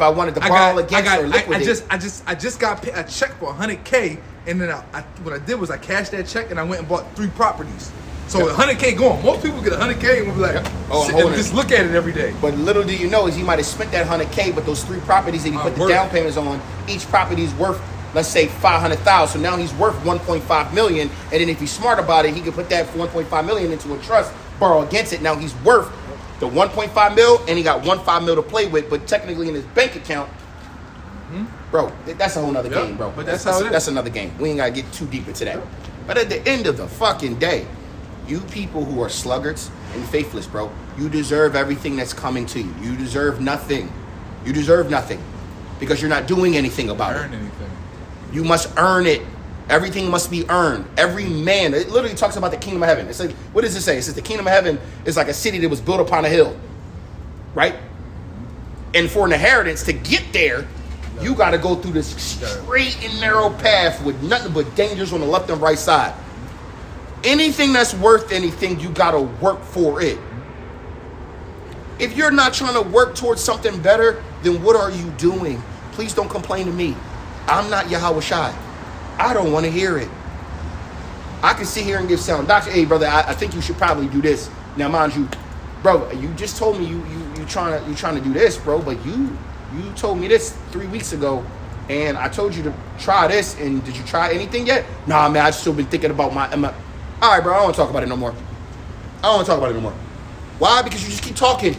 I wanted to borrow against or liquidate, I just got paid a check for 100K, and then what I did was I cashed that check and I went and bought 3 properties. So 100K going. Most people get 100K and will be like, just look at it every day. But little do you know is he might have spent that 100K, but those 3 properties that he put the down payments on, each property is worth, let's say, 500,000. So now he's worth 1.5 million. And then if he's smart about it, he can put that 1.5 million into a trust, borrow against it. Now he's worth the 1.5 mil, and he got 1.5 mil to play with. But technically in his bank account, bro, that's a whole nother game, bro. But that's how it is. That's another game. We ain't gotta get too deep into that. But at the end of the fucking day, you people who are sluggards and faithless, bro, you deserve everything that's coming to you. You deserve nothing. You deserve nothing because you're not doing anything about it. You must earn it. Everything must be earned. Every man. It literally talks about the kingdom of heaven. It's like, what does it say? It says the kingdom of heaven is like a city that was built upon a hill, right? And for an inheritance to get there, you got to go through this straight and narrow path with nothing but dangers on the left and right side. Anything that's worth anything, you got to work for it. If you're not trying to work towards something better, then what are you doing? Please don't complain to me. I'm not Yahweh Shai. I don't want to hear it. I can sit here and give sound doctrine. Hey, brother, I think you should probably do this. Now, mind you, bro, you just told me you trying to do this, bro. But you told me this 3 weeks ago, and I told you to try this. And did you try anything yet? Nah, man, I've still been thinking about my. All right, bro, I don't want to talk about it no more. Why? Because you just keep talking.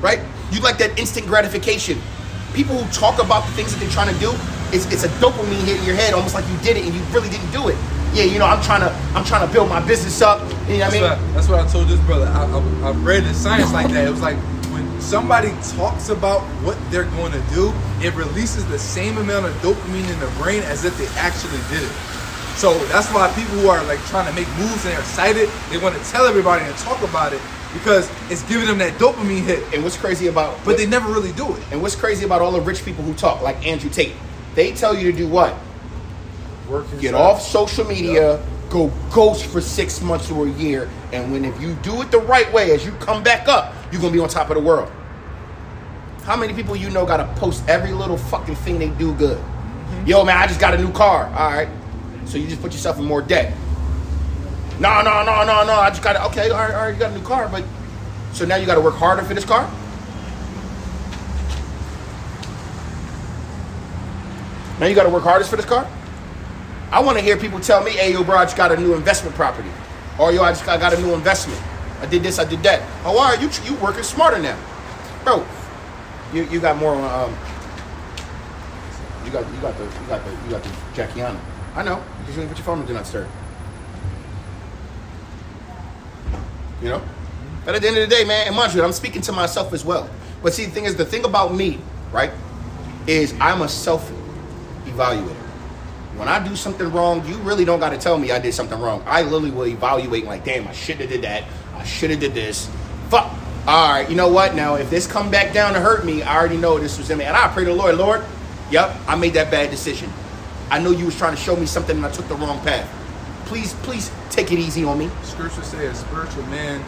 Right? You like that instant gratification. People who talk about the things that they're trying to do, it's a dopamine hit in your head, almost like you did it and you really didn't do it. Yeah, you know, I'm trying to build my business up. You know what I mean? That's what I told this brother. I read the science like that. It was like when somebody talks about what they're going to do, it releases the same amount of dopamine in the brain as if they actually did it. So that's why people who are like trying to make moves and they're excited, they want to tell everybody and talk about it because it's giving them that dopamine hit. And what's crazy about... But they never really do it. And what's crazy about all the rich people who talk, like Andrew Tate, they tell you to do what? Get off social media, go ghost for 6 months or a year, and if you do it the right way, as you come back up, you're going to be on top of the world. How many people you know got to post every little fucking thing they do good? Yo, man, I just got a new car. All right. So you just put yourself in more debt. No. I just got it. Okay, all right, you got a new car, but so now you got to work harder for this car? Now you got to work hardest for this car? I want to hear people tell me, hey, yo, bro, I just got a new investment property. Or, yo, I got a new investment. I did this, I did that. Oh, all right, you working smarter now. Bro, you got more, you got the Jackiana. I know, because you didn't put your phone on Do Not Disturb. You know? But at the end of the day, man, and mind you, I'm speaking to myself as well. But see, the thing is, the thing about me, right, is I'm a self-evaluator. When I do something wrong, you really don't got to tell me I did something wrong. I literally will evaluate like, damn, I should have did that. I should have did this. Fuck. All right, you know what? Now, if this come back down to hurt me, I already know this was in me. And I pray to the Lord, yep, I made that bad decision. I know you was trying to show me something and I took the wrong path. Please take it easy on me. Scripture says, a spiritual man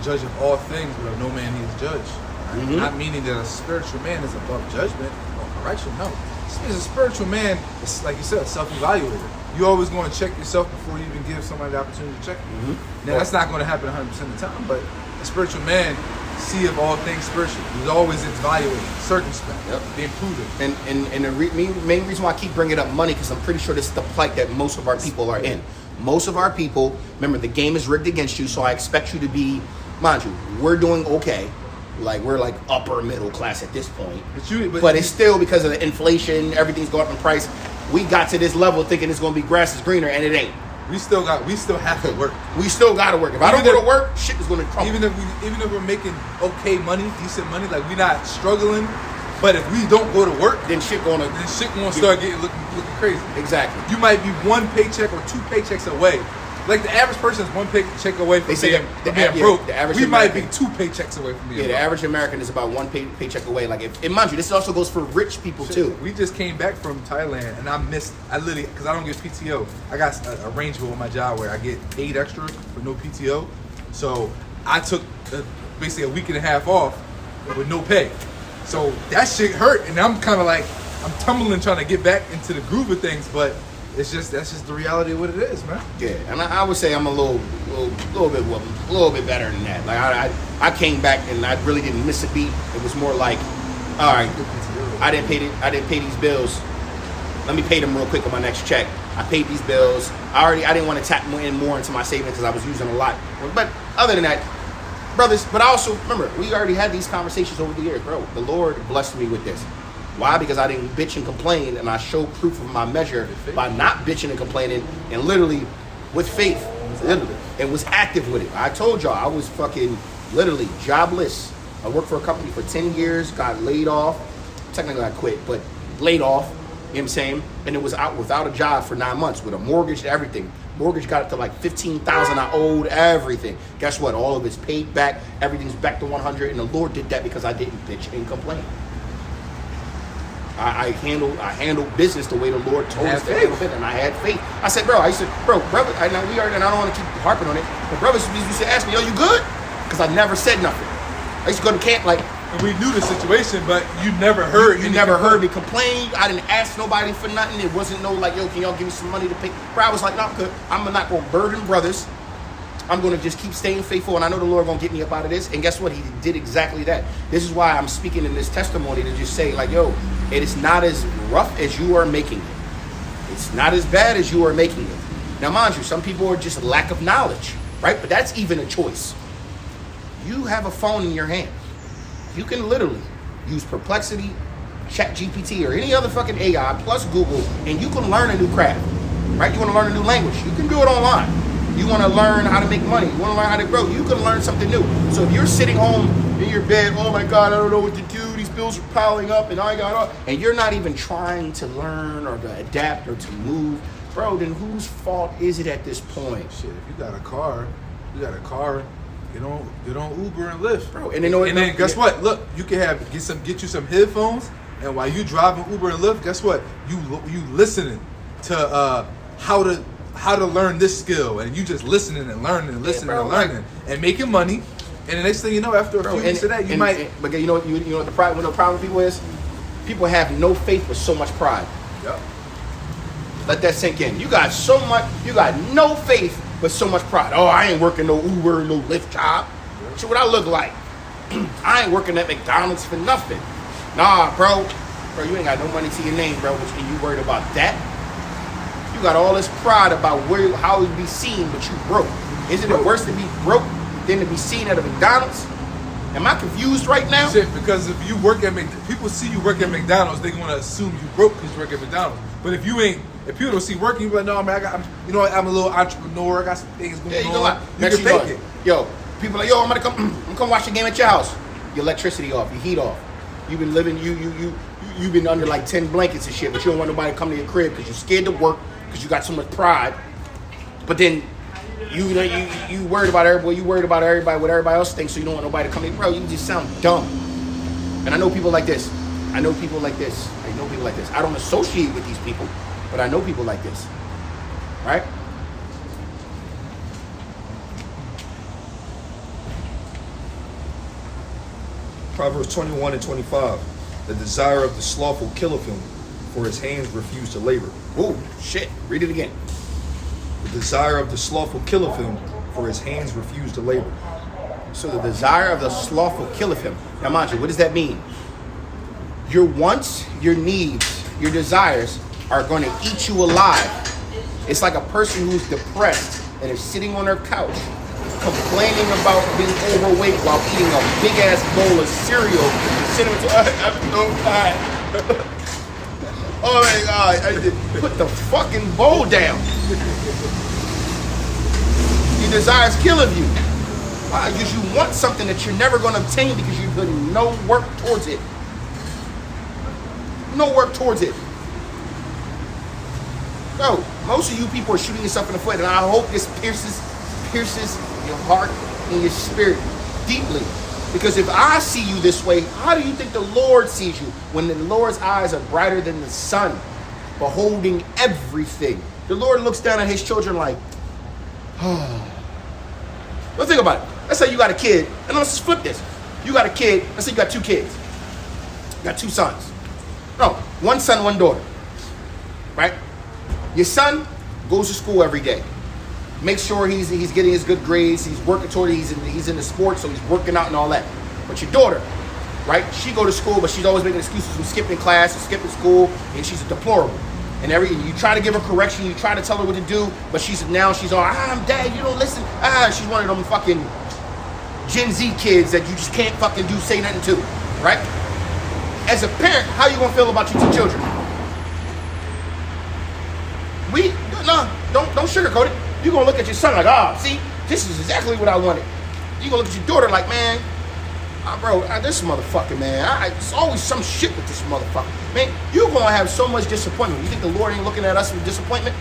judgeth all things, but of no man he is judged. Right? Mhm. Not meaning that a spiritual man is above judgment or correction. No. This means a spiritual man is, like you said, self-evaluator. You always going to check yourself before you even give somebody the opportunity to check you. Mhm. Now, that's not going to happen 100% of the time, but a spiritual man see of all things spiritual. He's always evaluating, circumspect, Yep. being prudent. And the main reason why I keep bringing up money, because I'm pretty sure this is the plight that most of our people are in. Most of our people, remember, the game is rigged against you, so I expect you to be, mind you, we're doing okay. Like, we're like upper middle class at this point. But it's still because of the inflation, everything's going up in price. We got to this level thinking it's going to be grass is greener, and it ain't. We still have to work. We still got to work. If I don't go to work, shit is going to crumble. Even if we're making okay money, decent money, like we're not struggling, but if we don't go to work, then shit going to start getting looking crazy. Exactly. You might be one paycheck or two paychecks away. Like the average person is one paycheck away from being broke. The average we might American, be two paychecks away from being broke. The average American is about one paycheck away. Like, and mind you, this also goes for rich people too. We just came back from Thailand, and I literally, because I don't get PTO. I got an arrangement with my job where I get paid extra for no PTO. So I took basically a week and a half off with no pay. So that shit hurt, and I'm kind of like, I'm tumbling trying to get back into the groove of things, but that's just the reality of what it is, man. Yeah, and I would say I'm a little bit better than that. Like I came back and I really didn't miss a beat. It was more like, all right, I didn't pay these bills. Let me pay them real quick on my next check. I paid these bills. I didn't want to tap more into my savings because I was using a lot. But other than that, brothers. But I also remember we already had these conversations over the years, bro. The Lord blessed me with this. Why? Because I didn't bitch and complain, and I showed proof of my measure by not bitching and complaining, and literally with faith, literally, and was active with it. I told y'all I was fucking literally jobless. I worked for a company for 10 years, got laid off. Technically I quit, but laid off, you know what I'm saying? And it was out without a job for 9 months with a mortgage and everything. Mortgage got up to like $15,000. I owed everything. Guess what? All of it's paid back. Everything's back to 100, and the Lord did that because I didn't bitch and complain. I handled business the way the Lord told us to handle it, and I had faith. I said, brother, I know we are, and I don't want to keep harping on it, but brothers used to ask me, yo, you good? Because I never said nothing. I used to go to camp like, and we knew the situation, but you never heard. You never heard me complain. I didn't ask nobody for nothing. It wasn't no like, yo, can y'all give me some money to pay? Bro, I was like, no, I'm good. I'm not going to burden brothers. I'm going to just keep staying faithful, and I know the Lord going to get me up out of this. And guess what? He did exactly that. This is why I'm speaking in this testimony to just say, like, yo, it is not as rough as you are making it. It's not as bad as you are making it. Now, mind you, some people are just lack of knowledge, right? But that's even a choice. You have a phone in your hand. You can literally use Perplexity, ChatGPT, or any other fucking AI, plus Google, and you can learn a new craft, right? You want to learn a new language. You can do it online. You want to learn how to make money. You want to learn how to grow. You can learn something new. So if you're sitting home in your bed, oh my God, I don't know what to do. These bills are piling up, and and you're not even trying to learn or to adapt or to move, bro, then whose fault is it at this point? Shit, if you got a car, get on Uber and Lyft, Bro. And then guess what? Look, you can get you some headphones, and while you driving Uber and Lyft, guess what? You listening to how to learn this skill, and you just listening and learning and listening and learning and making money. And the next thing you know, after a few weeks of that, you might. But you know what the problem with people is? People have no faith with so much pride. Yep. Let that sink in. You got no faith with so much pride. Oh, I ain't working no Uber, no Lyft job. See what I look like. I ain't working at McDonald's for nothing. Nah, bro, you ain't got no money to your name, bro. And you worried about that? You got all this pride about how you be seen, but you broke. Isn't it worse to be broke than to be seen at a McDonald's? Am I confused right now? Shit, because if you work at people see you work at McDonald's, they want to assume you broke because you work at McDonald's. But if people don't see working, you be like, no, man, I'm a little entrepreneur. I got some things going on. You can fake it. Yo, people like, yo, I'm gonna come watch the game at your house. Your electricity off, your heat off. You've been living, you've been under like 10 blankets and shit, but you don't want nobody to come to your crib because you're scared to work because you got so much pride. But then you worried about everybody, what everybody else thinks, so you don't want nobody to come in. Bro, you just sound dumb. And I know people like this. I know people like this. I don't associate with these people, but I know people like this. Right? Proverbs 21 and 25. The desire of the slothful killeth him, for his hands refuse to labor. Ooh, shit. Read it again. The desire of the slothful killeth him, for his hands refuse to labor. So the desire of the slothful killeth him. Now, mind you, what does that mean? Your wants, your needs, your desires are going to eat you alive. It's like a person who's depressed and is sitting on their couch complaining about being overweight while eating a big-ass bowl of cereal. Sitting with, I'm so tired. Oh my God. Put the fucking bowl down. Your desires killing you. Why? Because you want something that you're never going to obtain because you're putting no work towards it. No work towards it. Bro, most of you people are shooting yourself in the foot, and I hope this pierces your heart and your spirit deeply. Because if I see you this way, how do you think the Lord sees you? When the Lord's eyes are brighter than the sun, beholding everything. The Lord looks down at his children like, oh. Well, think about it. Let's say you got a kid, and let's just flip this. You got a kid, let's say you got 2 kids. You got 2 sons. No, 1 son, 1 daughter. Right? Your son goes to school every day. Make sure he's getting his good grades. He's working toward it. He's in the sports, so he's working out and all that. But your daughter, right? She go to school, but she's always making excuses for skipping class or skipping school, and she's a deplorable. And you try to give her correction, you try to tell her what to do, but she's all, I'm dad, you don't listen. She's one of them fucking Gen Z kids that you just can't fucking say nothing to, right? As a parent, how you gonna feel about your 2 children? Don't sugarcoat it. You're gonna look at your son like, see, this is exactly what I wanted. You're gonna look at your daughter like, man, bro, this motherfucker, man, it's always some shit with this motherfucker. Man, you're gonna have so much disappointment. You think the Lord ain't looking at us with disappointment?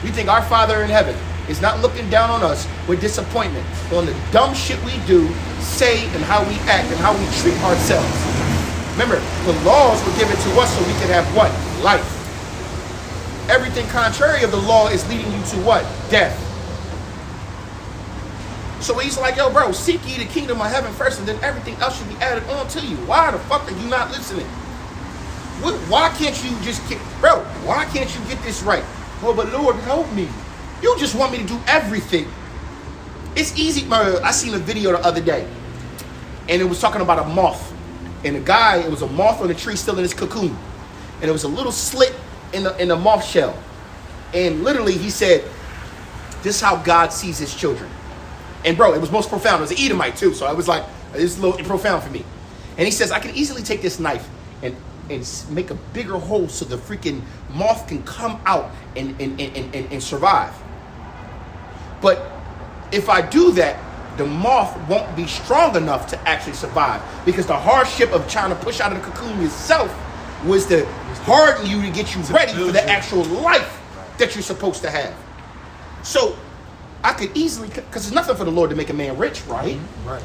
You think our Father in heaven is not looking down on us with disappointment on the dumb shit we do, say, and how we act and how we treat ourselves? Remember, the laws were given to us so we could have what? Life. Everything contrary of the law is leading you to what? Death. So he's like, yo, bro, seek ye the kingdom of heaven first, and then everything else should be added on to you. Why the fuck are you not listening? Why can't you just why can't you get this right? Oh, but Lord, help me. You just want me to do everything. It's easy. I seen a video the other day, and it was talking about a moth. And it was a moth on a tree still in its cocoon. And it was a little slit in the moth shell. And literally he said, this is how God sees his children. And bro, it was most profound. It was an Edomite too. So I was like, this is a little profound for me. And he says, I can easily take this knife and make a bigger hole so the freaking moth can come out and survive. But if I do that, the moth won't be strong enough to actually survive, because the hardship of trying to push out of the cocoon yourself was to harden you to get you ready for the actual life that you're supposed to have. So I could easily, because there's nothing for the Lord to make a man rich, right? Right.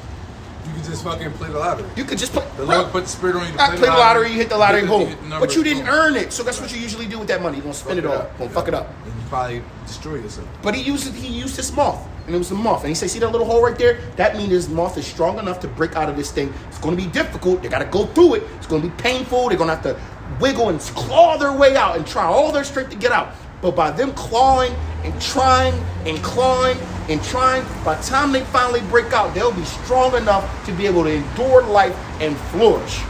You could just fucking play the lottery. You could just play. The Lord put the spirit on you to play the lottery. You hit the lottery, boom. But you didn't boom. earn it, so that's what you usually do with that money. You're gonna spend it all. Gonna fuck it up. And you probably destroy yourself. But he used this moth, and it was the moth. And he said, see that little hole right there? That means this moth is strong enough to break out of this thing. It's going to be difficult. They got to go through it. It's going to be painful. They're going to have to wiggle and claw their way out and try all their strength to get out. But by them clawing and trying and clawing and trying, by the time they finally break out, they'll be strong enough to be able to endure life and flourish.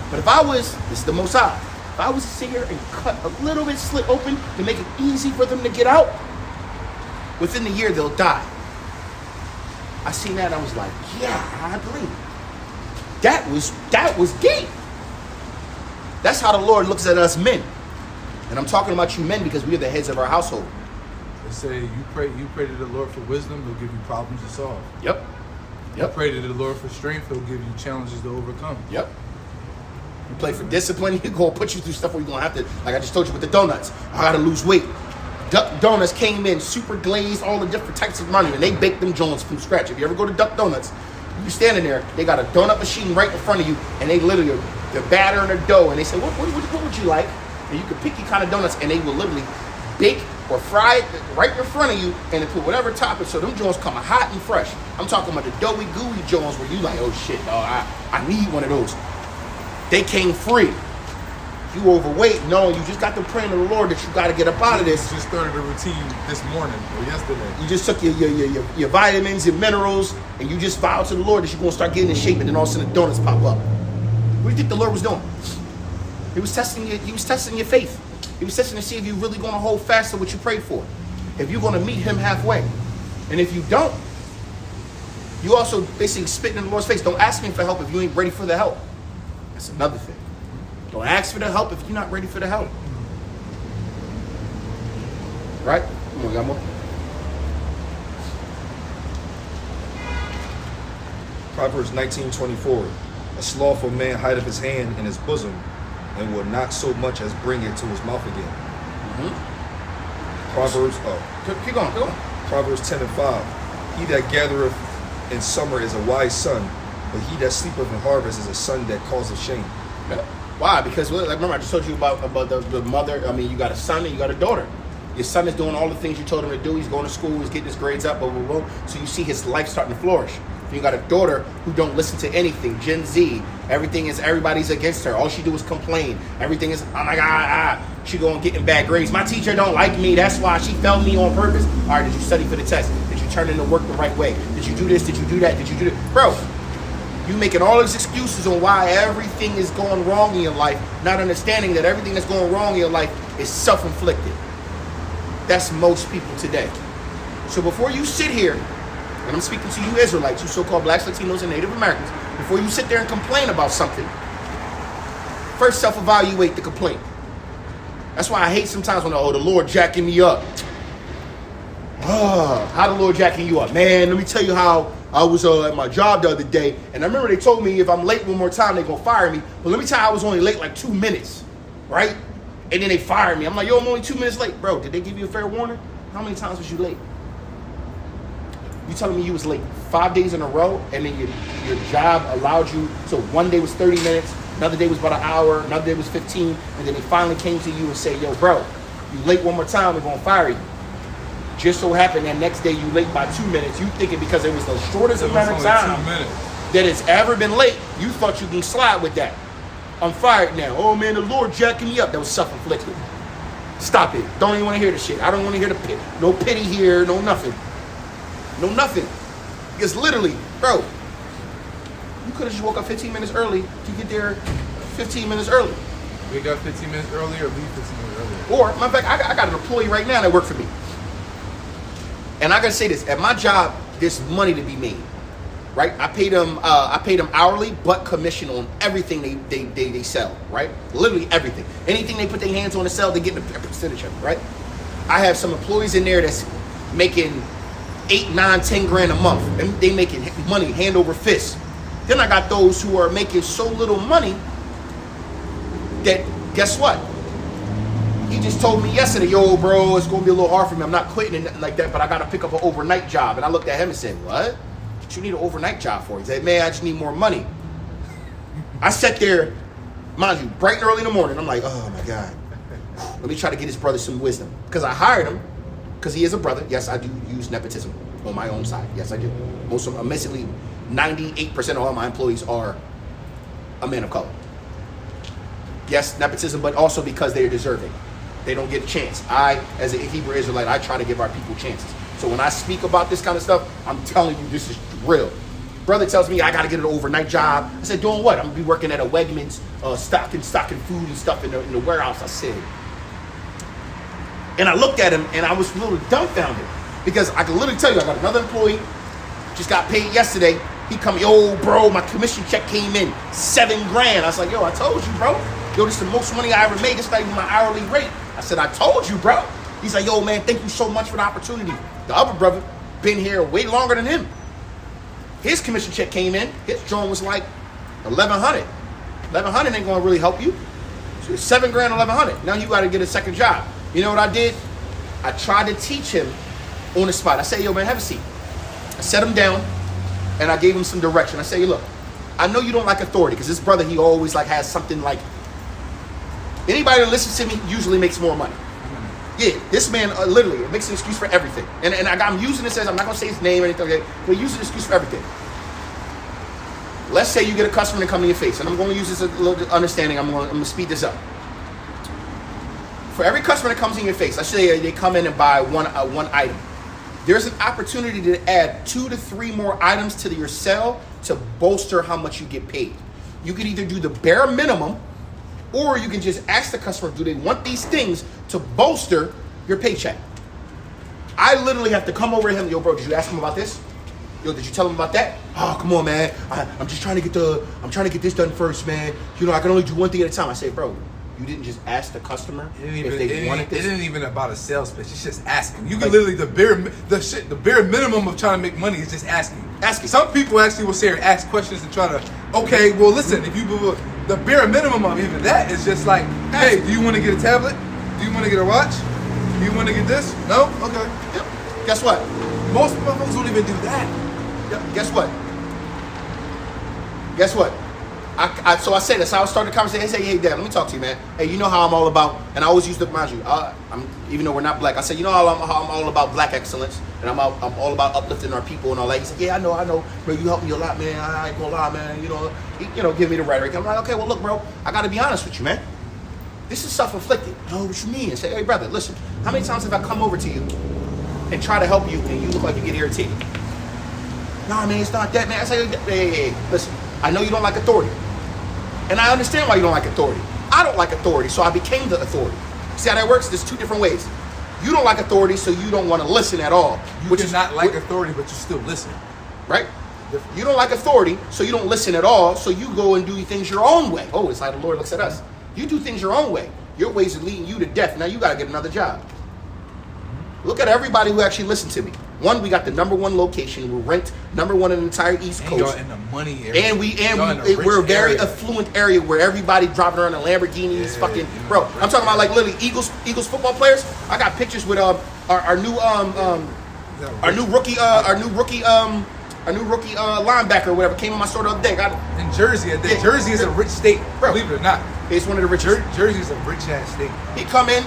But if I was, this is the Most High, if I was to sit here and cut a little bit slit open to make it easy for them to get out, within the year they'll die. I seen that and I was like, yeah, I agree. That was deep. That's how the Lord looks at us men. And I'm talking about you men because we are the heads of our household. They say you pray to the Lord for wisdom, he'll give you problems to solve. Yep. You pray to the Lord for strength, he'll give you challenges to overcome. Yep. You play for discipline, he gonna put you through stuff where you're gonna have to, like I just told you with the donuts, I gotta lose weight. Duck Donuts came in super glazed, all the different types of money, and they baked them Jones from scratch. If you ever go to Duck Donuts, you standing there, they got a donut machine right in front of you, and they literally, the batter and the dough, and they say, what would you like? And you can pick your kind of donuts, and they will literally bake or fry it right in front of you, and they put whatever topping, so them Jones come hot and fresh. I'm talking about the doughy, gooey Jones where you like, oh shit, I need one of those. They came free. You overweight, no, you just got to praying to the Lord that you got to get up out of this. You just started a routine this morning or yesterday. You just took your vitamins, your minerals, and you just vowed to the Lord that you're going to start getting in shape, and then all of a sudden the donuts pop up. What do you think the Lord was doing? He was testing you. He was testing your faith. He was testing to see if you're really going to hold fast to what you prayed for. If you're going to meet him halfway. And if you don't, you also basically spitting in the Lord's face. Don't ask him for help if you ain't ready for the help. That's another thing. Don't ask for the help if you're not ready for the help. Right? Come on, got more? Proverbs 19:24. A slothful man hideth his hand in his bosom, and will not so much as bring it to his mouth again. Proverbs, Keep going. Proverbs 10:5. He that gathereth in summer is a wise son, but he that sleepeth in harvest is a son that causeth shame. Yeah. Why? Because remember I just told you about the mother. I mean, you got a son and you got a daughter. Your son is doing all the things you told him to do. He's going to school. He's getting his grades up. Blah, blah, blah. So you see his life starting to flourish. And you got a daughter who don't listen to anything. Gen Z. Everybody's against her. All she do is complain. Everything is, oh my God, she going getting bad grades. My teacher don't like me. That's why she failed me on purpose. All right, did you study for the test? Did you turn in the work the right way? Did you do this? Did you do that? Did you do that? Bro, you making all these excuses on why everything is going wrong in your life, not understanding that everything that's going wrong in your life is self-inflicted. That's most people today. So before you sit here, and I'm speaking to you Israelites, you so-called blacks, Latinos, and Native Americans, before you sit there and complain about something, first self-evaluate the complaint. That's why I hate sometimes when, the Lord jacking me up. How the Lord jacking you up? Man, let me tell you how I was at my job the other day, and I remember they told me if I'm late one more time, they're going to fire me. But let me tell you, I was only late like 2 minutes, right? And then they fired me. I'm like, yo, I'm only 2 minutes late. Bro, did they give you a fair warning? How many times was you late? You telling me you was late 5 days in a row, and then your job allowed you, so one day was 30 minutes, another day was about an hour, another day was 15, and then they finally came to you and say, yo, bro, you late one more time, we're going to fire you. Just so happened that next day you late by 2 minutes. You thinking because it was the shortest amount of time that it's ever been late, you thought you can slide with that. I'm fired now. Oh man, the Lord jacking me up. That was self-inflicted. Stop it. Don't even want to hear the shit. I don't want to hear the pit. No pity here. No nothing. No nothing. Because literally, bro, you could have just woke up 15 minutes early to get there 15 minutes early. Wake up 15 minutes earlier or leave 15 minutes earlier. Or, matter of fact, I got an employee right now that works for me. And I gotta say this, at my job, there's money to be made, right? I paid them hourly, but commission on everything they sell, right? Literally everything. Anything they put their hands on to sell, they get a percentage of it, right? I have some employees in there that's making 8, 9, 10 grand a month, and they making money hand over fist. Then I got those who are making so little money that, guess what? He just told me yesterday, yo, bro, it's going to be a little hard for me. I'm not quitting and nothing like that, but I got to pick up an overnight job. And I looked at him and said, what? What you need an overnight job for? He said, man, I just need more money. I sat there, mind you, bright and early in the morning. I'm like, oh, my God. Let me try to get his brother some wisdom. Because I hired him because he is a brother. Yes, I do use nepotism on my own side. Yes, I do. Most of them, basically 98% of all my employees are a man of color. Yes, nepotism, but also because they are deserving. They don't get a chance. I, as a Hebrew Israelite, I try to give our people chances. So when I speak about this kind of stuff, I'm telling you this is real. Brother tells me I got to get an overnight job. I said, doing what? I'm going to be working at a Wegmans, stocking food and stuff in the warehouse. I said. And I looked at him and I was a little dumbfounded because I can literally tell you I got another employee, just got paid yesterday. He come, yo, bro, my commission check came in, $7 grand. I was like, yo, I told you, bro. Yo, this is the most money I ever made. This is not even my hourly rate. I said, I told you, bro. He's like, yo, man, thank you so much for the opportunity. The other brother been here way longer than him. His commission check came in. His joint was like $1,100. $1,100 ain't gonna really help you. So it's $7 grand, $1,100. Now you got to get a second job. You know what I did? I tried to teach him on the spot. I said, yo, man, have a seat. I set him down, and I gave him some direction. I said, hey, look, I know you don't like authority, because this brother, he always like has something like, anybody that listens to me usually makes more money. Yeah, this man literally makes an excuse for everything. And I'm using this as, I'm not going to say his name or anything like that, but using an excuse for everything. Let's say you get a customer to come in your face, and I'm going to use this a little understanding. I'm going to speed this up. For every customer that comes in your face, let's say they come in and buy one item. There's an opportunity to add 2 to 3 more items to your sale to bolster how much you get paid. You can either do the bare minimum, or you can just ask the customer, do they want these things to bolster your paycheck? I literally have to come over to him, yo, bro, did you ask him about this? Yo, did you tell him about that? Oh, come on, man. I'm just trying to get this done first, man. You know, I can only do one thing at a time. I say, bro, you didn't just ask the customer if they wanted this? It isn't even about a sales pitch. It's just asking. You can literally, the bare minimum of trying to make money is just asking. Asking. Some people actually will say or ask questions and try to, okay, well, listen, if you, the bare minimum of even that is just like, hey, do you want to get a tablet? Do you want to get a watch? Do you want to get this? No? Okay. Yep. Guess what? Most motherfuckers don't even do that. Yep. Guess what? Guess what? So I say this. I started the conversation. I say, hey, Dad, let me talk to you, man. Hey, you know how I'm all about, and I always use the, mind you, even though we're not black, I said, you know how I'm all about black excellence, and I'm all about uplifting our people and all that. He said, yeah, I know, bro, you helped me a lot, man. I ain't gonna lie, man. You know, give me the rhetoric. I'm like, okay, well, look, bro, I gotta be honest with you, man. This is self-inflicted. No, what you mean? I say, hey, brother, listen, how many times have I come over to you and try to help you, and you look like you get irritated? Nah, man, it's not that, man. I say, hey, listen, I know you don't like authority. And I understand why you don't like authority. I don't like authority, so I became the authority. See how that works? There's 2 different ways. You don't like authority, so you don't want to listen at all. You can not like authority, but you still listen. Right? You don't like authority, so you don't listen at all, so you go and do things your own way. Oh, it's like the Lord looks at us. You do things your own way. Your ways are leading you to death. Now you got to get another job. Look at everybody who actually listened to me. One, we got the #1 location. We're ranked #1 in the entire East Coast. Y'all in the money area. And we're a very affluent area where everybody driving around in Lamborghinis, bro. I'm talking about like literally Eagles football players. I got pictures with our new rookie linebacker or whatever came in my store the other day. In Jersey, Jersey is a rich state, bro. Believe it or not. It's one of the richest. Jersey is a rich ass state. He come in.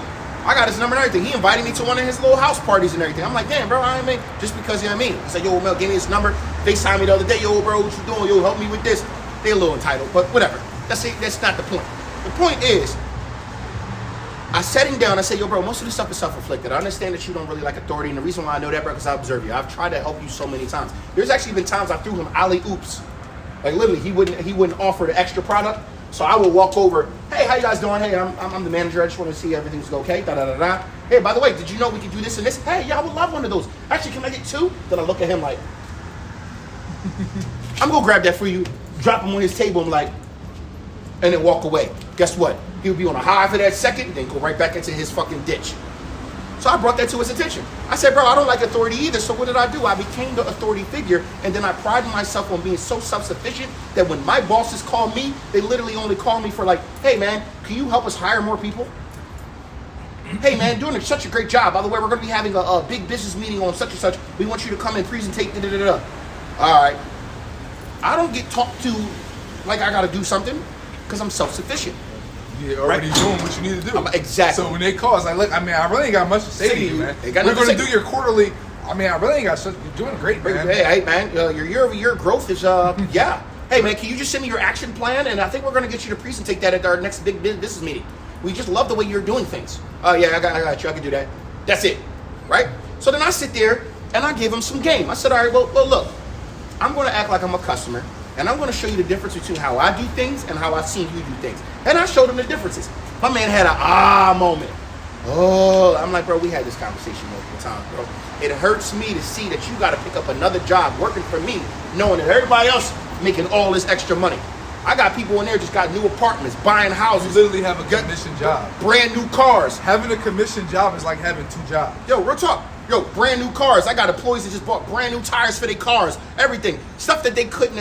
I got his number and everything. He invited me to one of his little house parties and everything. I'm like, damn, bro, I ain't mean, just because, you know what I mean? He said, yo, Mel, give me his number. FaceTime me the other day. Yo, bro, what you doing? Yo, help me with this. They a little entitled, but whatever. That's not the point. The point is, I sat him down. I said, yo, bro, most of this stuff is self-inflicted. I understand that you don't really like authority, and the reason why I know that, bro, because I observe you. I've tried to help you so many times. There's actually been times I threw him alley-oops. Like, literally, he wouldn't offer the extra product. So I would walk over, hey, how you guys doing? Hey, I'm the manager. I just want to see everything's okay. Da-da-da-da. Hey, by the way, did you know we can do this and this? Hey, yeah, I would love one of those. Actually, can I get 2? Then I look at him like, I'm going to grab that for you, drop him on his table and and then walk away. Guess what? He would be on a high for that second, then go right back into his fucking ditch. So I brought that to his attention. I said, bro, I don't like authority either. So what did I do? I became the authority figure, and then I prided myself on being so self-sufficient that when my bosses call me, they literally only call me for like, hey, man, can you help us hire more people? Hey, man, doing such a great job. By the way, we're going to be having a big business meeting on such and such. We want you to come and presentate. Da-da-da-da. All right. I don't get talked to like I got to do something because I'm self-sufficient. You're already doing what you need to do. Exactly. So when they call, it's like, look, I mean, I really ain't got much to say to you, man. We're going to do your quarterly. I mean, I really ain't got such. You're doing great, man. Hey, man, your year-over-year growth is, yeah. Hey, man, can you just send me your action plan? And I think we're going to get you to presentate that at our next big business meeting. We just love the way you're doing things. Oh, yeah, I got you. I can do that. That's it, right? So then I sit there, and I give him some game. I said, all right, well, look, I'm going to act like I'm a customer. And I'm going to show you the difference between how I do things and how I've seen you do things. And I showed him the differences. My man had an moment. Oh, I'm like, bro, we had this conversation multiple times, bro. It hurts me to see that you got to pick up another job working for me, knowing that everybody else making all this extra money. I got people in there just got new apartments, buying houses. You literally have a commission job. Brand new cars. Having a commission job is like having 2 jobs. Yo, real talk. Yo, brand new cars. I got employees that just bought brand new tires for their cars. Everything. Stuff that they couldn't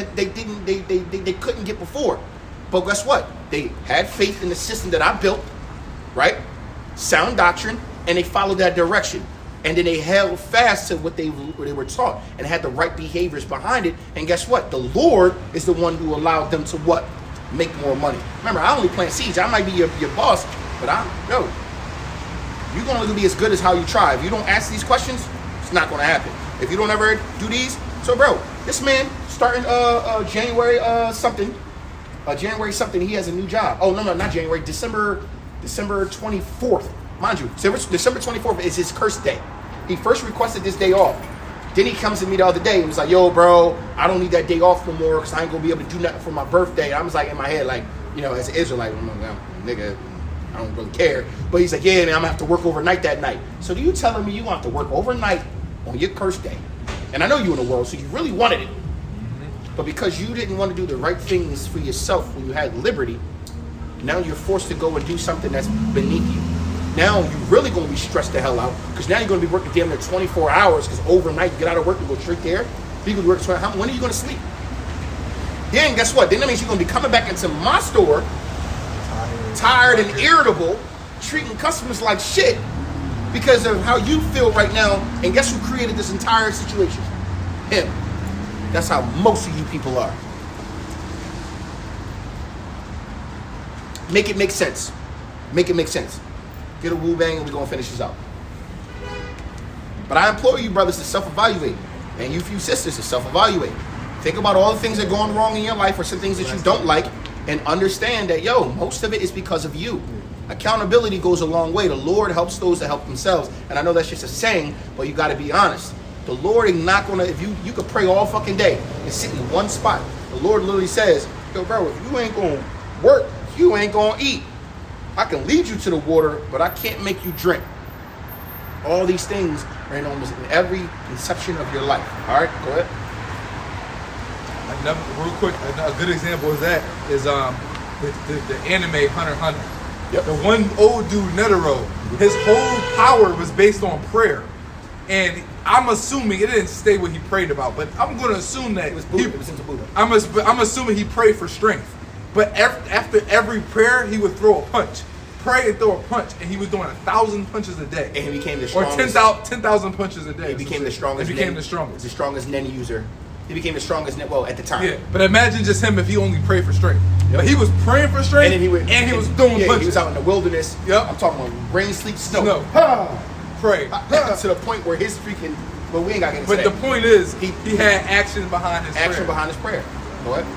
get before. But guess what? They had faith in the system that I built, right? Sound doctrine, and they followed that direction. And then they held fast to what they were taught and had the right behaviors behind it. And guess what? The Lord is the one who allowed them to what? Make more money. Remember, I only plant seeds. I might be your boss, but you're going to be as good as how you try. If you don't ask these questions, it's not going to happen. If you don't ever do these, so bro, this man starting January something, he has a new job. Oh no, not January, December 24th. Mind you, December 24th is his curse day. He first requested this day off. Then he comes to me the other day and was like, yo, bro, I don't need that day off no more because I ain't going to be able to do nothing for my birthday. I was like, in my head, like, as an Israelite, nigga, I don't really care. But he's like, yeah, man, I'm going to have to work overnight that night. So you telling me you want to work overnight on your curse day? And I know you in the world, so you really wanted it. But because you didn't want to do the right things for yourself when you had liberty, now you're forced to go and do something that's beneath you. Now you're really going to be stressed the hell out because now you're going to be working damn near 24 hours because overnight you get out of work and go straight there. You can work 20. When are you going to sleep? Then guess what? Then that means you're going to be coming back into my store tired and irritable, treating customers like shit because of how you feel right now. And guess who created this entire situation? Him. That's how most of you people are. Make it make sense. Make it make sense. Get a woo bang and we're going to finish this out. But I implore you brothers to self-evaluate. And you few sisters to self-evaluate. Think about all the things that are going wrong in your life or some things that you don't like and understand that, most of it is because of you. Accountability goes a long way. The Lord helps those that help themselves. And I know that's just a saying, but you got to be honest. The Lord is not going to, if you could pray all fucking day and sit in one spot. The Lord literally says, yo, bro, if you ain't going to work, you ain't going to eat. I can lead you to the water, but I can't make you drink. All these things are in almost in every conception of your life. All right, go ahead. Real quick, a good example is the anime Hunter x Hunter. Yep. The one old dude, Netero, his whole power was based on prayer. And I'm assuming, it didn't say what he prayed about, but I'm going to assume that It was Buddha. It was into Buddha. I'm assuming he prayed for strength. But after every prayer, he would throw a punch. Pray and throw a punch, and he was doing 1,000 punches a day. And he became the or strongest. 10,000 punches a day. He became the strongest. He became the strongest. The strongest Nen user. He became the strongest Nen, at the time. Yeah, but imagine just him if he only prayed for strength. Yep. But he was praying for strength, And then he was doing punches. He was out in the wilderness. Yep. I'm talking about rain, sleep, snow. Pray. To the point where his freaking, well, we ain't got to get into But that. the point is, he had had action behind his action prayer. behind his prayer. Go ahead.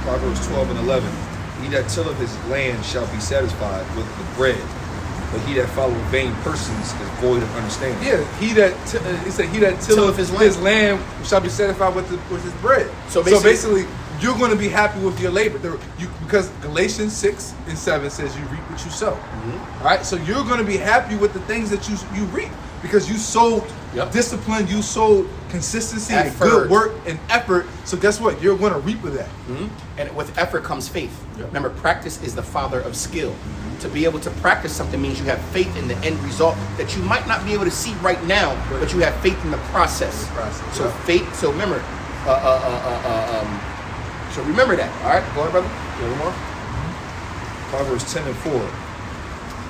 Proverbs 12 and 11. He that tilleth his land shall be satisfied with the bread, but he that followeth vain persons is void of understanding. Yeah, he said he that tilleth his land shall be satisfied with his bread. So So basically you're going to be happy with your labor. Because Galatians 6 and 7 says you reap what you sow. Mm-hmm. All right, so you're going to be happy with the things that you reap because you sowed discipline, you sowed consistency, and good work and effort. So guess what? You're going to reap with that. Mm-hmm. And with effort comes faith. Yep. Remember, practice is the father of skill. Mm-hmm. To be able to practice something means you have faith in the end result that you might not be able to see right now, but you have faith in the process. So faith. So remember, so remember that. All right, go ahead, brother. You have one more. Proverbs 10 and 4.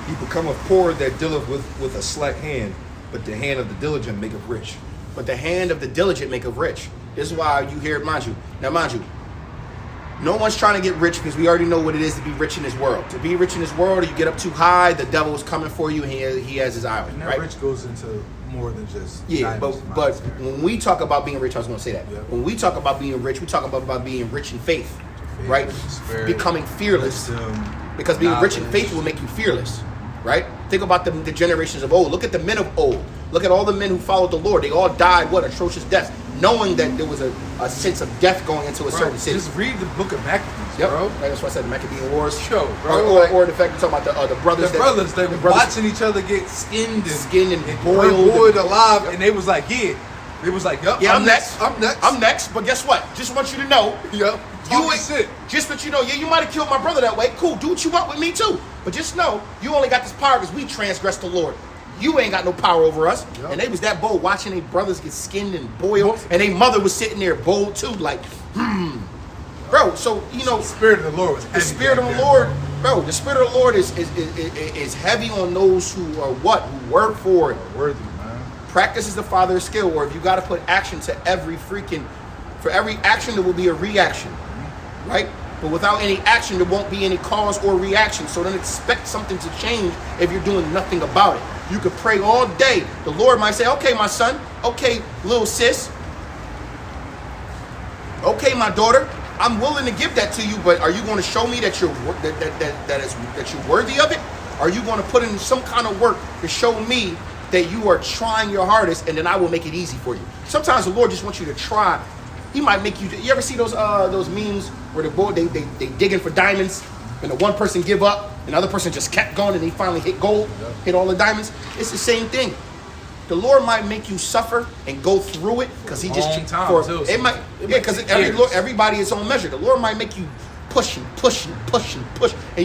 He becometh poor that dealeth with a slack hand, but the hand of the diligent maketh rich. But the hand of the diligent maketh rich. This is why you hear it, mind you. Now, mind you, no one's trying to get rich because we already know what it is to be rich in this world. To be rich in this world, you get up too high, the devil is coming for you, and he has his eye on you, And that right? rich goes into more than just But when we talk about being rich, I was going to say that. Yeah. When we talk about being rich, we talk about being rich in faith, right? spirit, Becoming fearless. wisdom, Because being rich in knowledge. faith will make you fearless, right? Think about the generations of old. Look at the men of old. Look at all the men who followed the Lord. They all died, atrocious deaths, knowing that there was a sense of death going into a certain city. Just read the book of Maccabees, Yep. bro. Right, that's why I said the Maccabean Wars. Yo, bro, Or the fact you're talking about the brothers. The brothers, they the were watching each other get skinned and boiled. boiled alive, Yep. and they was like, they was like, yup, Yeah, I'm next. I'm next. I'm next. But guess what? Just want you to know. Yup. You ain't shit. Just that you know, you might have killed my brother that way. Cool, do what you want with me too. But just know, you only got this power because we transgressed the Lord. You ain't got no power over us. Yep. And they was that bold watching their brothers get skinned and boiled. And their mother was sitting there bold too, like, bro. So you know, The Spirit of the Lord was the heavy Spirit back of the then, Lord, bro. bro. The Spirit of the Lord is heavy on those who are what? Who work for it. Worthy, man. Practice is the father of skill, or if you got to put action to for every action, there will be a reaction, right? But without any action, there won't be any cause or reaction. So don't expect something to change if you're doing nothing about it. You could pray all day. The Lord might say, okay, my son, okay, little sis, okay, my daughter, I'm willing to give that to you, but are you going to show me that you're that you're worthy of it? Are you going to put in some kind of work to show me that you are trying your hardest, and then I will make it easy for you? Sometimes the Lord just wants you to try. He might make you. You ever see those memes where the boy they digging for diamonds, and the one person give up, and the other person just kept going, and he finally hit gold, hit all the diamonds. It's the same thing. The Lord might make you suffer and go through it because He just Long time, too. it might because everybody is on measure. The Lord might make you push, and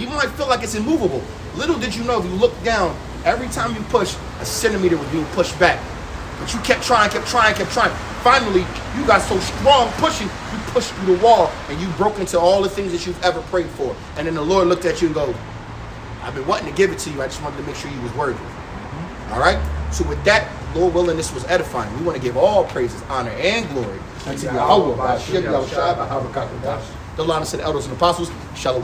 you might feel like it's immovable. Little did you know, if you look down, every time you push, a centimeter was being pushed back. But you kept trying. Finally, you got so strong pushing, you pushed through the wall, and you broke into all the things that you've ever prayed for. And then the Lord looked at you and go, I've been wanting to give it to you. I just wanted to make sure you was worthy. All right? So with that, Lord willing, this was edifying. We want to give all praises, honor, and glory unto Yahweh. The line said elders and apostles. Shalom.